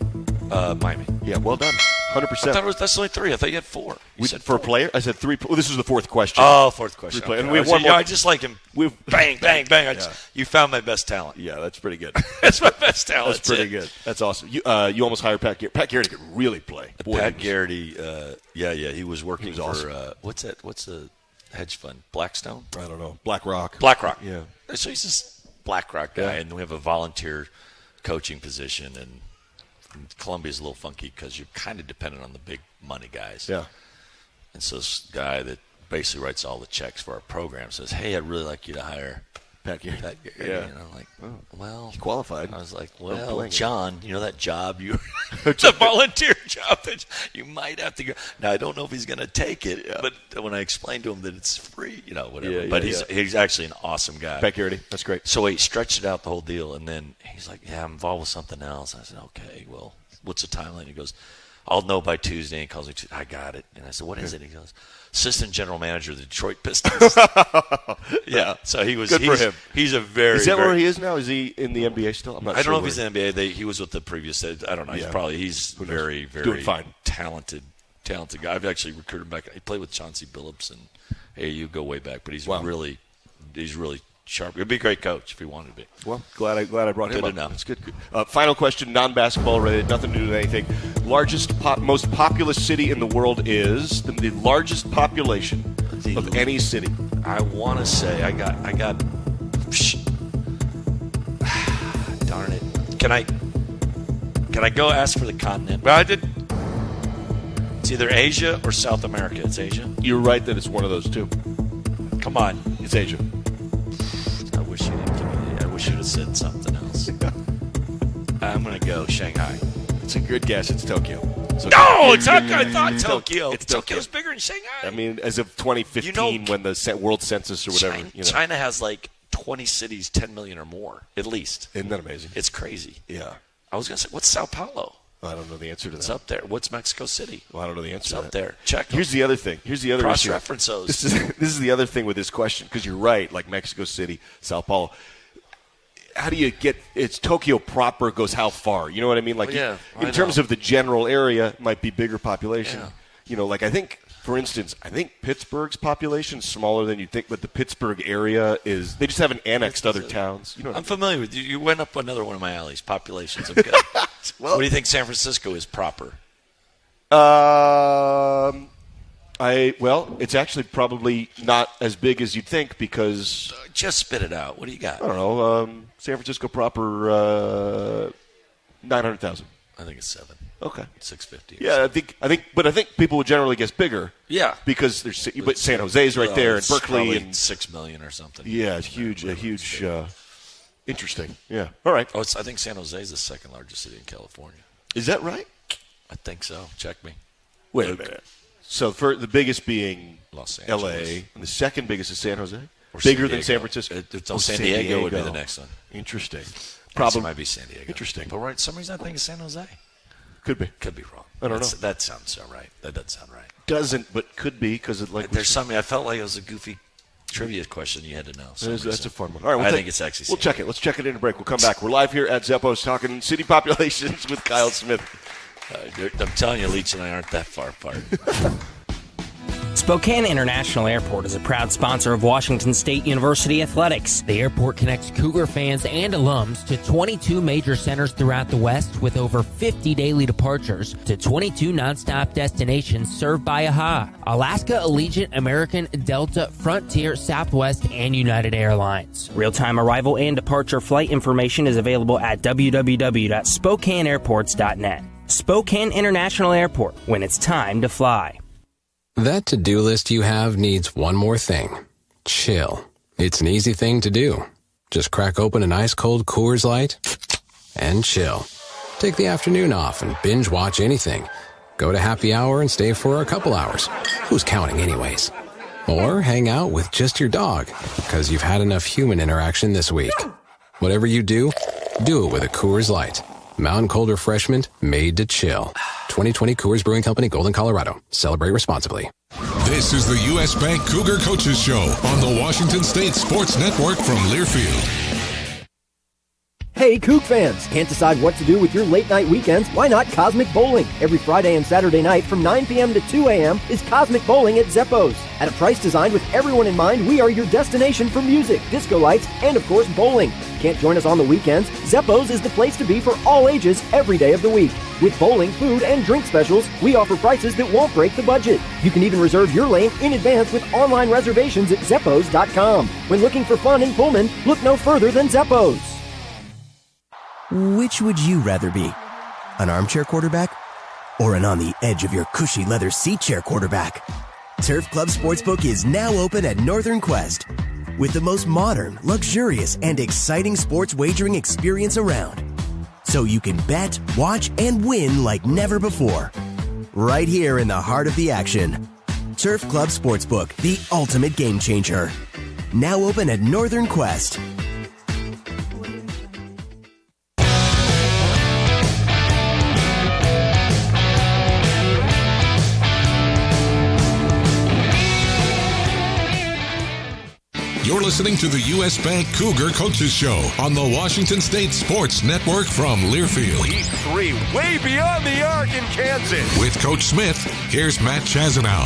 Miami. Yeah, well done. 100%. I thought that's only 3. I thought you had 4. You said for a player? I said 3. Well, this is the 4th question. Oh, 4th question. Okay. And we have one more. I just like him. Bang, bang, bang. You found my best talent. Yeah, that's pretty good. That's my best talent. That's pretty good. That's awesome. You almost hired Pat Garrity. Pat Garrity could really play. Boy, Pat Garrity, he was working for, awesome. What's the hedge fund? Blackstone? I don't know. BlackRock. Yeah. So he's this BlackRock guy, and we have a volunteer coaching position, and Columbia's a little funky because you're kind of dependent on the big money guys. Yeah. And so this guy that basically writes all the checks for our program says, hey, I'd really like you to hire Pat Garrity. Yeah. And I'm like, well. He qualified. I was like, well, John, you know that job it's a volunteer job that you might have to go. Now, I don't know if he's going to take it, but when I explained to him that it's free, whatever. But he's actually an awesome guy. Pat Garrity. That's great. So he stretched it out the whole deal, and then he's like, yeah, I'm involved with something else. I said, okay, well, what's the timeline? He goes, I'll know by Tuesday. He calls me Tuesday. I got it. And I said, what is it? He goes, assistant general manager of the Detroit Pistons. Yeah. So he was good for him. He's a very. Is that where he is now? Is he in the NBA still? I'm not sure. I don't know if he's in the NBA. He was with the previous. I don't know. He's very, very doing fine. Talented guy. I've actually recruited him back. He played with Chauncey Billups and AAU go way back, but he's really sharp. He'd be a great coach if he wanted to be. Well, glad I brought him up. Enough. That's good. Final question, non-basketball related, nothing to do with anything. Most populous city in the world is the largest population of any city. I want to say I got. Darn it! Can I go ask for the continent? Well, I did. It's either Asia or South America. It's Asia. You're right that it's one of those two. Come on, it's Asia. I wish you didn't give me. I wish you'd have said something else. I'm gonna go Shanghai. It's a good guess. It's Tokyo. So I thought Tokyo. Tokyo's bigger than Shanghai. I mean, as of 2015, when the World Census or whatever. China has like 20 cities, 10 million or more, at least. Isn't that amazing? It's crazy. Yeah. I was gonna say, what's Sao Paulo? I don't know the answer to that. It's up there. What's Mexico City? Well, I don't know the answer to that. It's up there. Check. Here's the other thing. Here's the other issue. Cross-reference those. This is the other thing with this question, because you're right, like Mexico City, Sao Paulo. How do you get – it's Tokyo proper goes how far? You know what I mean? Like in terms of the general area, it might be bigger population. Yeah. Like I think, for instance, Pittsburgh's population is smaller than you'd think, but the Pittsburgh area is – they just haven't annexed other towns. I'm familiar with you. You went up another one of my alleys, populations. I'm good. What do you think San Francisco is proper? It's actually probably not as big as you'd think because just spit it out. What do you got? I don't know. San Francisco proper 900,000. I think it's 7. Okay, 650. Yeah, I think people would generally guess bigger. Yeah, because but San Jose's right there and Berkeley and 6 million or something. Yeah, it's huge. Interesting. Yeah. All right. I think San Jose is the second largest city in California. Is that right? I think so. Check me. Wait a minute. So for the biggest being Los Angeles. L.A., and the second biggest is San Jose? Or bigger San than San Francisco? San Diego would be the next one. Interesting. Probably might be San Diego. Interesting. But for some reason I think it's San Jose. Could be. Could be wrong. I don't know. That sounds so right. That doesn't sound right. Doesn't, but could be because there's something. I felt like it was a goofy trivia question you had to know. That's a fun one. All right, I think it's actually. We'll check it. Let's check it in a break. We'll come back. We're live here at Zeppos talking city populations with Kyle Smith. I'm telling you, Leach and I aren't that far apart. Spokane International Airport is a proud sponsor of Washington State University athletics. The airport connects Cougar fans and alums to 22 major centers throughout the West with over 50 daily departures to 22 nonstop destinations served by AHA, Alaska, Allegiant, American, Delta, Frontier, Southwest, and United Airlines. Real-time arrival and departure flight information is available at www.spokaneairports.net. Spokane International Airport, when it's time to fly. That to-do list you have needs one more thing. Chill. It's an easy thing to do. Just crack open an ice-cold Coors Light and chill. Take the afternoon off and binge watch anything. Go to happy hour and stay for a couple hours. Who's counting anyways? Or hang out with just your dog because you've had enough human interaction this week. Whatever you do it with a Coors Light. Mountain Cold Refreshment made to chill. 2020 Coors Brewing Company, Golden, Colorado. Celebrate responsibly. This is the U.S. Bank Cougar Coaches Show on the Washington State Sports Network from Learfield. Hey, Coug fans! Can't decide what to do with your late-night weekends? Why not Cosmic Bowling? Every Friday and Saturday night from 9 p.m. to 2 a.m. is Cosmic Bowling at Zeppo's. At a price designed with everyone in mind, we are your destination for music, disco lights, and of course, bowling. Can't join us on the weekends? Zeppo's is the place to be for all ages every day of the week. With bowling, food, and drink specials, we offer prices that won't break the budget. You can even reserve your lane in advance with online reservations at Zeppos.com. When looking for fun in Pullman, look no further than Zeppo's. Which would you rather be? An armchair quarterback or an on the edge of your cushy leather seat chair quarterback? Turf Club Sportsbook is now open at Northern Quest with the most modern, luxurious, and exciting sports wagering experience around. So you can bet, watch, and win like never before. Right here in the heart of the action. Turf Club Sportsbook, the ultimate game changer. Now open at Northern Quest. You're listening to the U.S. Bank Cougar Coaches Show on the Washington State Sports Network from Learfield. Heat 3, way beyond the arc in Kansas. With Coach Smith, here's Matt Chazanow.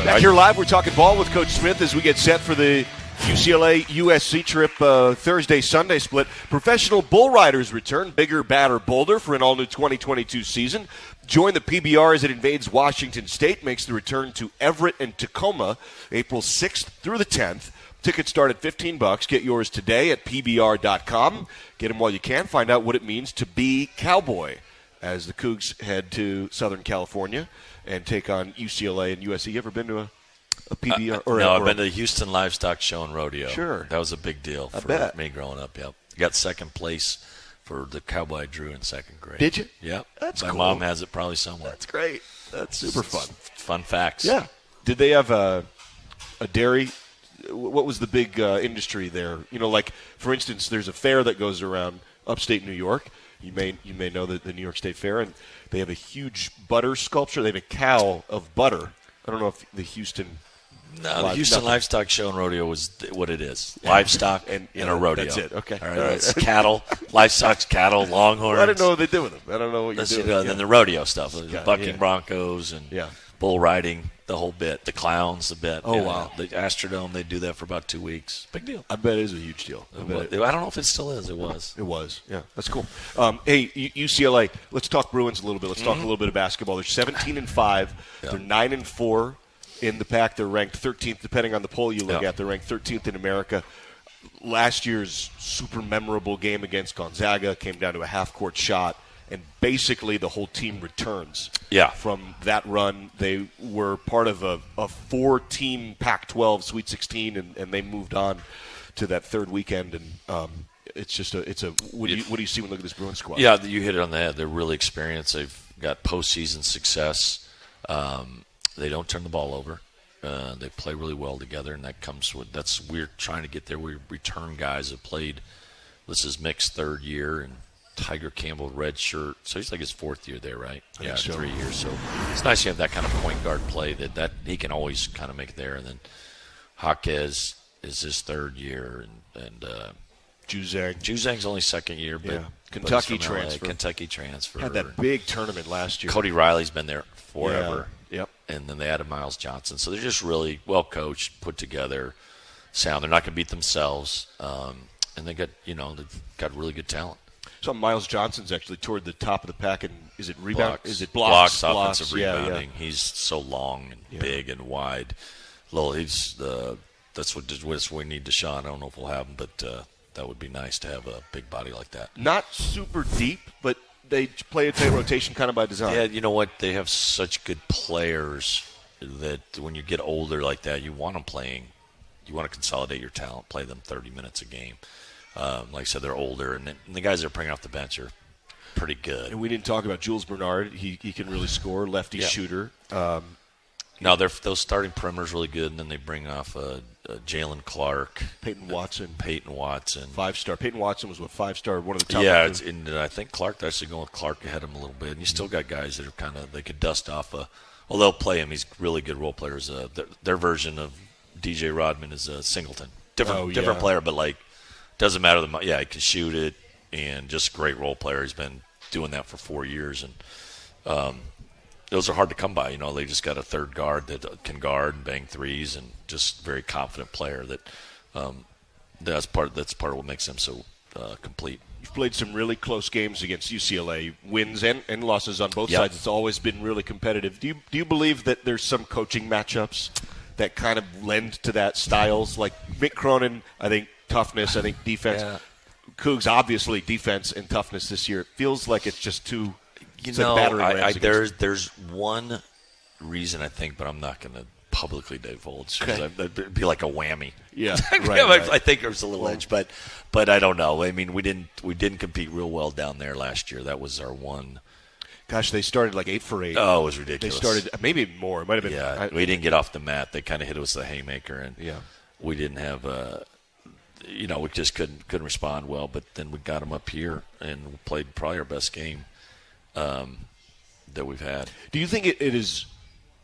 Back here live, we're talking ball with Coach Smith as we get set for the UCLA-USC trip Thursday-Sunday split. Professional bull riders return, bigger, badder, bolder for an all-new 2022 season. Join the PBR as it invades Washington State, makes the return to Everett and Tacoma April 6th through the 10th. Tickets start at $15. Get yours today at PBR.com. Get them while you can. Find out what it means to be cowboy as the Cougs head to Southern California and take on UCLA and USC. You ever been to a PBR? No, I've been to the Houston Livestock Show and Rodeo. Sure. That was a big deal for me growing up, yep. Got second place for the cowboy I drew in second grade. Did you? Yep. That's My cool. mom has it probably somewhere. That's great. That's super fun. Fun facts. Yeah. Did they have a dairy? What was the big industry there? You know, like, for instance, there's a fair that goes around upstate New York. You may know the New York State Fair, and they have a huge butter sculpture. They have a cow of butter. I don't know if the Houston... No, the Houston Livestock Show and Rodeo was what it is. Livestock and a rodeo. That's it. Okay. All right. It's cattle, livestock's cattle, longhorns. I didn't know what they did with them. I don't know what you're doing. And then the rodeo stuff, bucking bronchos and bull riding, the whole bit. The clowns, the bit. Oh, wow. The Astrodome, they do that for about 2 weeks. Big deal. I bet it is a huge deal. I don't know if it still is. It was. It was. Yeah, that's cool. Hey, UCLA, let's talk Bruins a little bit. Let's talk a little bit of basketball. They're 17-5. They're 9-4 in the pack. They're ranked 13th, depending on the poll you look at. They're ranked 13th in America. Last year's super memorable game against Gonzaga came down to a half-court shot, and basically the whole team returns from that run. They were part of a 4-team Pac-12 Sweet 16, and they moved on to that third weekend. And it's just what do you see when you look at this Bruins squad? Yeah, you hit it on the head. They're really experienced. They've got postseason success. They don't turn the ball over. They play really well together, and that's we're trying to get there. We return guys that played. This is Mick's third year, and Tiger Campbell red shirt. So he's like his fourth year there, right? Yeah, so. 3 years. So it's nice to have that kind of point guard play that he can always kind of make it there. And then Jaquez is his third year, and Juzang's only second year, but Kentucky transfer. Kentucky transfer. Had that big tournament last year. Cody Riley's been there forever. Yeah. Yep. And then they added Miles Johnson. So they're just really well coached, put together, sound. They're not going to beat themselves. And they've got really good talent. So Miles Johnson's actually toward the top of the pack, and is it rebound? Blocks. Is it blocks? Offensive rebounding. Yeah. He's so long and big and wide. That's what we need Desean. I don't know if we'll have him, but that would be nice to have a big body like that. Not super deep, but they play a tight rotation kind of by design. Yeah, you know what? They have such good players that when you get older like that, you want them playing. You want to consolidate your talent, play them 30 minutes a game. Like I said, they're older, and the guys they're bringing off the bench are pretty good. And we didn't talk about Jules Bernard. He can really score, lefty shooter. No, those starting perimeter's really good, and then they bring off Jalen Clark, Peyton Watson, 5-star. Peyton Watson was 5-star, one of the top. Yeah, and I think Clark actually going with Clark ahead of him a little bit. And you still got guys that are they could dust off. Well, they'll play him. He's really good role players. Their version of DJ Rodman is Singleton, different player, but doesn't matter. He can shoot it, and just a great role player. He's been doing that for 4 years, and those are hard to come by. They just got a third guard that can guard and bang threes, and just very confident player. That's part of what makes him so complete. You've played some really close games against UCLA, wins and losses on both sides. It's always been really competitive. Do you believe that there's some coaching matchups that kind of lend to that styles? Like Mick Cronin, I think toughness, I think defense. Yeah. Cougs, obviously defense and toughness this year. It feels like it's just too. There's one reason I think, but I'm not going to publicly divulge. Okay. It'd be like a whammy. Yeah, right. I think there's a little edge, but I don't know. I mean, we didn't compete real well down there last year. That was our one. Gosh, they started 8 for 8. Oh, it was ridiculous. They started maybe more. It might have been. Yeah, we didn't get off the mat. They kind of hit us with a haymaker, and we didn't have. We just couldn't respond well. But then we got them up here and we played probably our best game that we've had. Do you think it is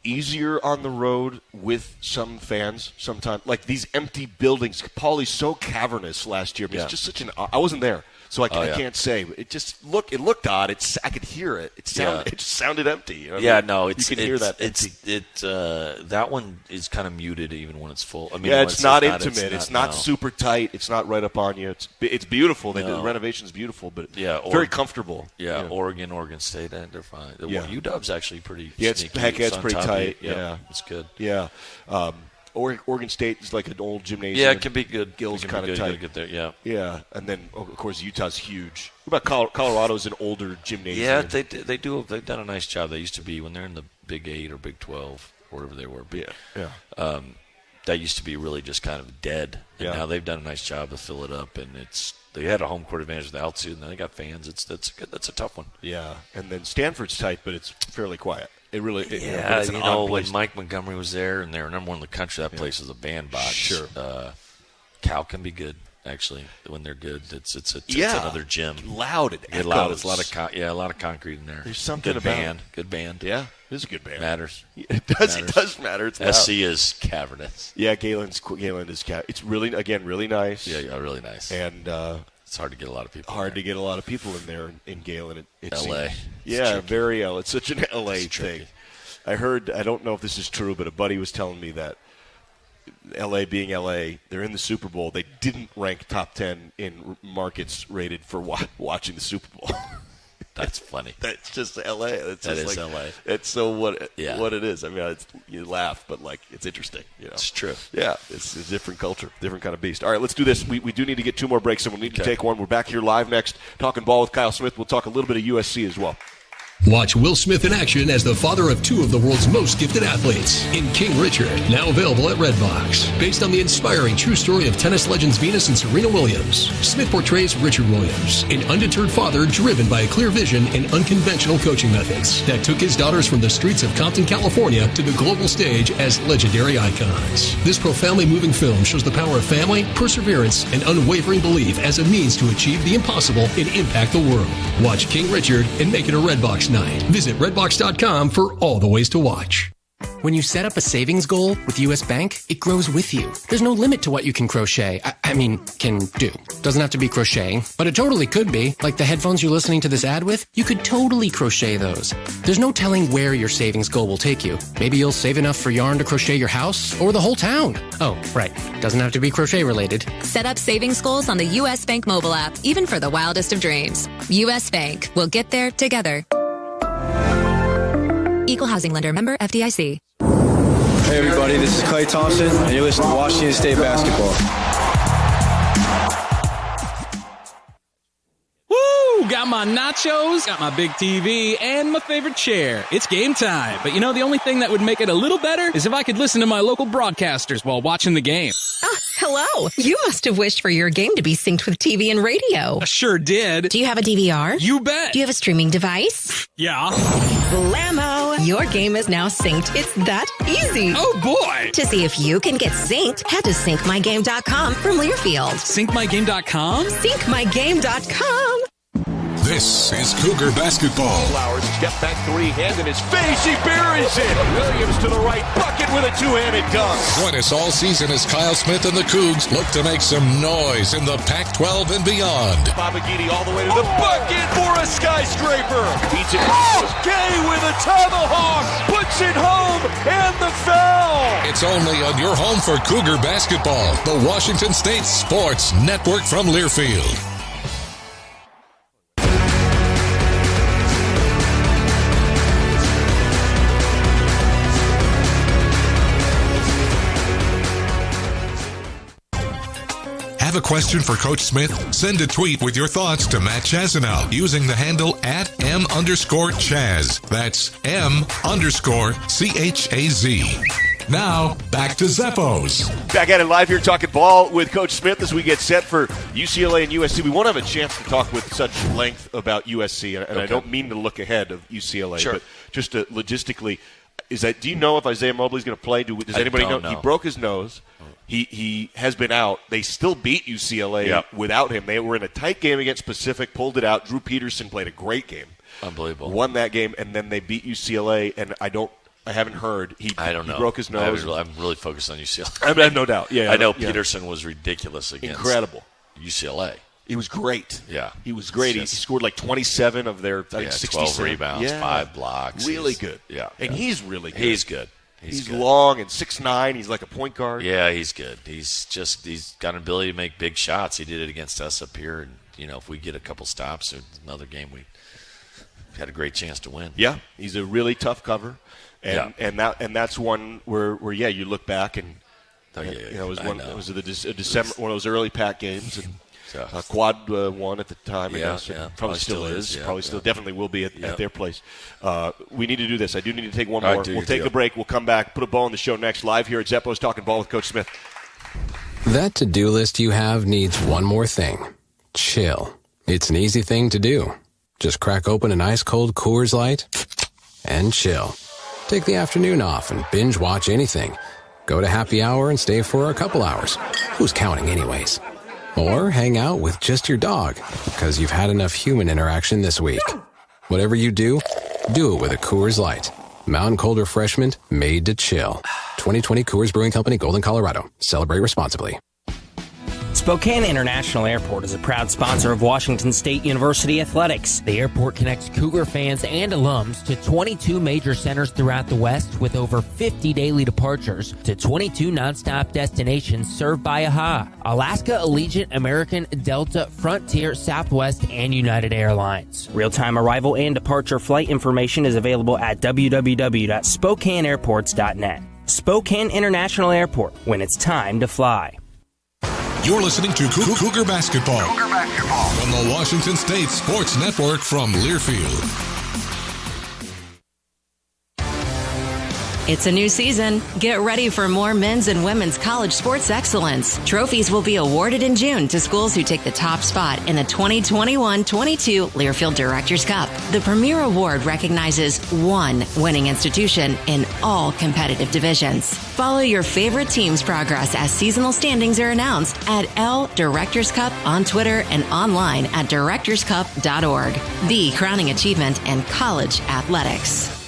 easier on the road with some fans sometimes? Like these empty buildings. Paulie's so cavernous last year. It's just such I wasn't there, so I can't say. But it looked odd. I could hear it. It just sounded empty. You know you can hear that. That one is kind of muted even when it's full. I mean, it's not intimate. It's not super tight. It's not right up on you. It's beautiful. The renovation's beautiful, but very comfortable. Yeah, Oregon State, they're fine. UW's actually pretty. Yeah, it's pretty tight. Yeah, it's good. Yeah. Oregon State is like an old gymnasium. Yeah, it can be good. Gills kind of tight. Get there, yeah. Yeah, and then of course Utah's huge. What about Colorado's an older gymnasium? Yeah, they've done a nice job. They used to be when they're in the Big 8 or Big 12, wherever they were. That used to be really just kind of dead, and now they've done a nice job to fill it up, and they had a home court advantage with altitude, and then they got fans. That's a tough one. Yeah, and then Stanford's tight, but it's fairly quiet. It really, when Mike Montgomery was there, and they were number one in the country, that place was a bandbox. Sure. Cal can be good, actually, when they're good. It's another gym. Loud. It echoes. Loud. It's a lot of concrete in there. There's something Good band. Yeah, it is a good band. Matters. It does matter. It's loud. SC is cavernous. Yeah, Galen is cavernous. It's really nice. Yeah, really nice. And it's hard to get a lot of people. To get a lot of people in there in Galen. It's LA. Very LA. It's such an LA thing. I heard. I don't know if this is true, but a buddy was telling me that LA being LA, they're in the Super Bowl. They didn't rank top 10 in markets rated for watching the Super Bowl. That's funny. That's just LA. That is LA. It's so what it is. I mean, you laugh, but it's interesting. It's true. Yeah, it's a different culture, different kind of beast. All right, let's do this. We do need to get 2 more breaks, and we'll need to take one. We're back here live next, talking ball with Kyle Smith. We'll talk a little bit of USC as well. Watch Will Smith in action as the father of 2 of the world's most gifted athletes in King Richard, now available at Redbox. Based on the inspiring true story of tennis legends Venus and Serena Williams, Smith portrays Richard Williams, an undeterred father driven by a clear vision and unconventional coaching methods that took his daughters from the streets of Compton, California to the global stage as legendary icons. This profoundly moving film shows the power of family, perseverance, and unwavering belief as a means to achieve the impossible and impact the world. Watch King Richard and make it a Redbox night. Visit redbox.com for all the ways to watch. When you set up a savings goal with U.S. Bank, it grows with you. There's no limit to what you can crochet. Can do. Doesn't have to be crocheting, but it totally could be. Like the headphones you're listening to this ad with, you could totally crochet those. There's no telling where your savings goal will take you. Maybe you'll save enough for yarn to crochet your house or the whole town. Oh, right. Doesn't have to be crochet related. Set up savings goals on the U.S. Bank mobile app, even for the wildest of dreams. U.S. Bank. We'll get there together. Equal housing lender, member FDIC. Hey everybody, this is Klay Thompson, and you're listening to Washington State Basketball. Woo! Got my nachos, got my big TV, and my favorite chair. It's game time. But the only thing that would make it a little better is if I could listen to my local broadcasters while watching the game. Hello. You must have wished for your game to be synced with TV and radio. Sure did. Do you have a DVR? You bet. Do you have a streaming device? Yeah. Blammo! Your game is now synced. It's that easy. Oh, boy. To see if you can get synced, head to syncmygame.com from Learfield. Syncmygame.com? Syncmygame.com. This is Cougar Basketball. Flowers, step back three, hand in his face, he buries it. Williams to the right, bucket with a two-handed dunk. Join us all season as Kyle Smith and the Cougs look to make some noise in the Pac-12 and beyond. Babagidi all the way to the bucket for a skyscraper. Beats it. Gay with a tomahawk, puts it home, and the foul. It's only on your home for Cougar Basketball, the Washington State Sports Network from Learfield. Have a question for Coach Smith? Send a tweet with your thoughts to Matt Chazanow using the handle @M_Chaz. That's M_CHAZ. Now, back to Zeppos. Back at it live here, talking ball with Coach Smith as we get set for UCLA and USC. We won't have a chance to talk with such length about USC, and I don't mean to look ahead of UCLA, but just logistically, do you know if Isaiah Mobley's going to play? Does anybody know? He broke his nose. He has been out. They still beat UCLA without him. They were in a tight game against Pacific, pulled it out. Drew Peterson played a great game. Unbelievable. Won that game, and then they beat UCLA, and I haven't heard. I don't know. He broke his nose. I'm really focused on UCLA. I have no doubt. Yeah, I know Peterson was ridiculous against UCLA. He was great. Yeah. He was great. He scored like 27 of their 67. 12 rebounds, 5 blocks. Really good. Yeah. And he's really good. He's good. He's long and 6'9". He's like a point guard. Yeah, he's good. He's got an ability to make big shots. He did it against us up here, and if we get a couple stops or another game, we had a great chance to win. Yeah, he's a really tough cover, and that's one where you look back and it was a December, one of those early pack games, and Quad won at the time. I guess. Probably still is. Probably still definitely will be at their place. We need to do this. I do need to take one more. We'll take a break. We'll come back. Put a bow on the show next. Live here at Zeppos, talking ball with Coach Smith. That to-do list you have needs one more thing. Chill. It's an easy thing to do. Just crack open an ice-cold Coors Light and chill. Take the afternoon off and binge watch anything. Go to happy hour and stay for a couple hours. Who's counting anyways? Or hang out with just your dog because you've had enough human interaction this week. Whatever you do it with a Coors Light. Mountain cold refreshment made to chill. 2020 Coors Brewing Company, Golden, Colorado. Celebrate responsibly. Spokane International Airport is a proud sponsor of Washington State University athletics. The airport connects Cougar fans and alums to 22 major centers throughout the West with over 50 daily departures to 22 nonstop destinations served by AHA, Alaska, Allegiant, American, Delta, Frontier, Southwest, and United Airlines. Real-time arrival and departure flight information is available at www.spokaneairports.net. Spokane International Airport, when it's time to fly. You're listening to Cougar Basketball on the Washington State Sports Network from Learfield. It's a new season. Get ready for more men's and women's college sports excellence. Trophies will be awarded in June to schools who take the top spot in the 2021-22 Learfield Directors Cup. The premier award recognizes one winning institution in all competitive divisions. Follow your favorite team's progress as seasonal standings are announced at L Directors Cup on Twitter and online at directorscup.org. The crowning achievement in college athletics.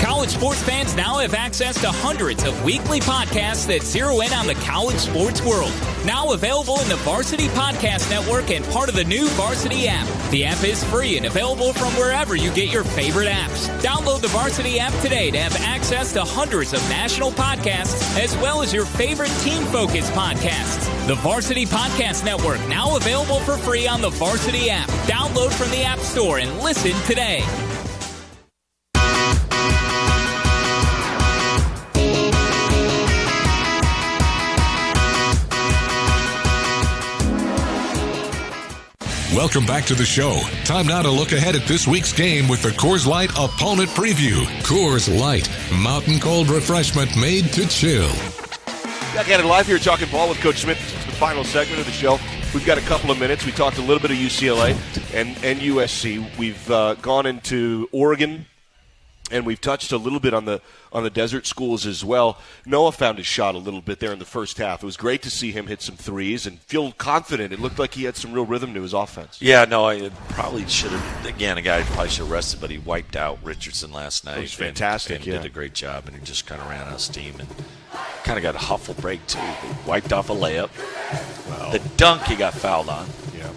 College sports fans now have access to hundreds of weekly podcasts that zero in on the college sports world. Now available in the Varsity Podcast Network and part of the new Varsity app. The app is free and available from wherever you get your favorite apps. Download the Varsity app today to have access to hundreds of national podcasts as well as your favorite team-focused podcasts. The Varsity Podcast Network, now available for free on the Varsity app. Download from the App Store and listen today. Welcome back to the show. Time now to look ahead at this week's game with the Coors Light Opponent Preview. Coors Light, mountain cold refreshment made to chill. Back at it live here, talking ball with Coach Smith. It's the final segment of the show. We've got a couple of minutes. We talked a little bit of UCLA and USC. We've gone into Oregon, and we've touched a little bit on the desert schools as well. Noah found his shot a little bit there in the first half. It was great to see him hit some threes and feel confident. It looked like he had some real rhythm to his offense. Yeah, no, I probably should have. Again, a guy probably should have rested, but he wiped out Richardson last night. It was fantastic. And did a great job, and he just kind of ran out of steam and kind of got a huffle break too. He wiped off a layup. Wow. The dunk he got fouled on. Yeah.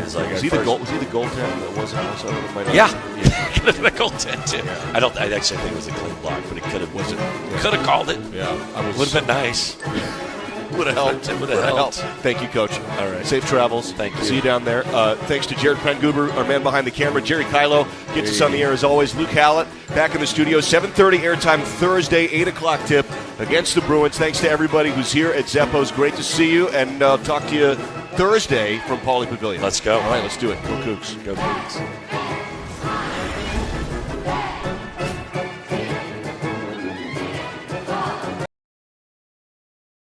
Was he the goaltend that wasn't also? Yeah, could have been a goaltend too. Yeah. I actually think it was a clean block, but it could have. Could have called it. Yeah, would have been nice. Would have helped. Would have helped. Thank you, Coach. All right. Safe travels. Thank you. See you down there. Thanks to Jared Prenguber, our man behind the camera. Jerry Kylo gets us on the air as always. Luke Hallett back in the studio. 7:30 airtime Thursday, 8 o'clock tip against the Bruins. Thanks to everybody who's here at Zeppo's. Great to see you, and talk to you Thursday from Pauley Pavilion. Let's go. All right, let's do it. Go Cougs. Go Cougs.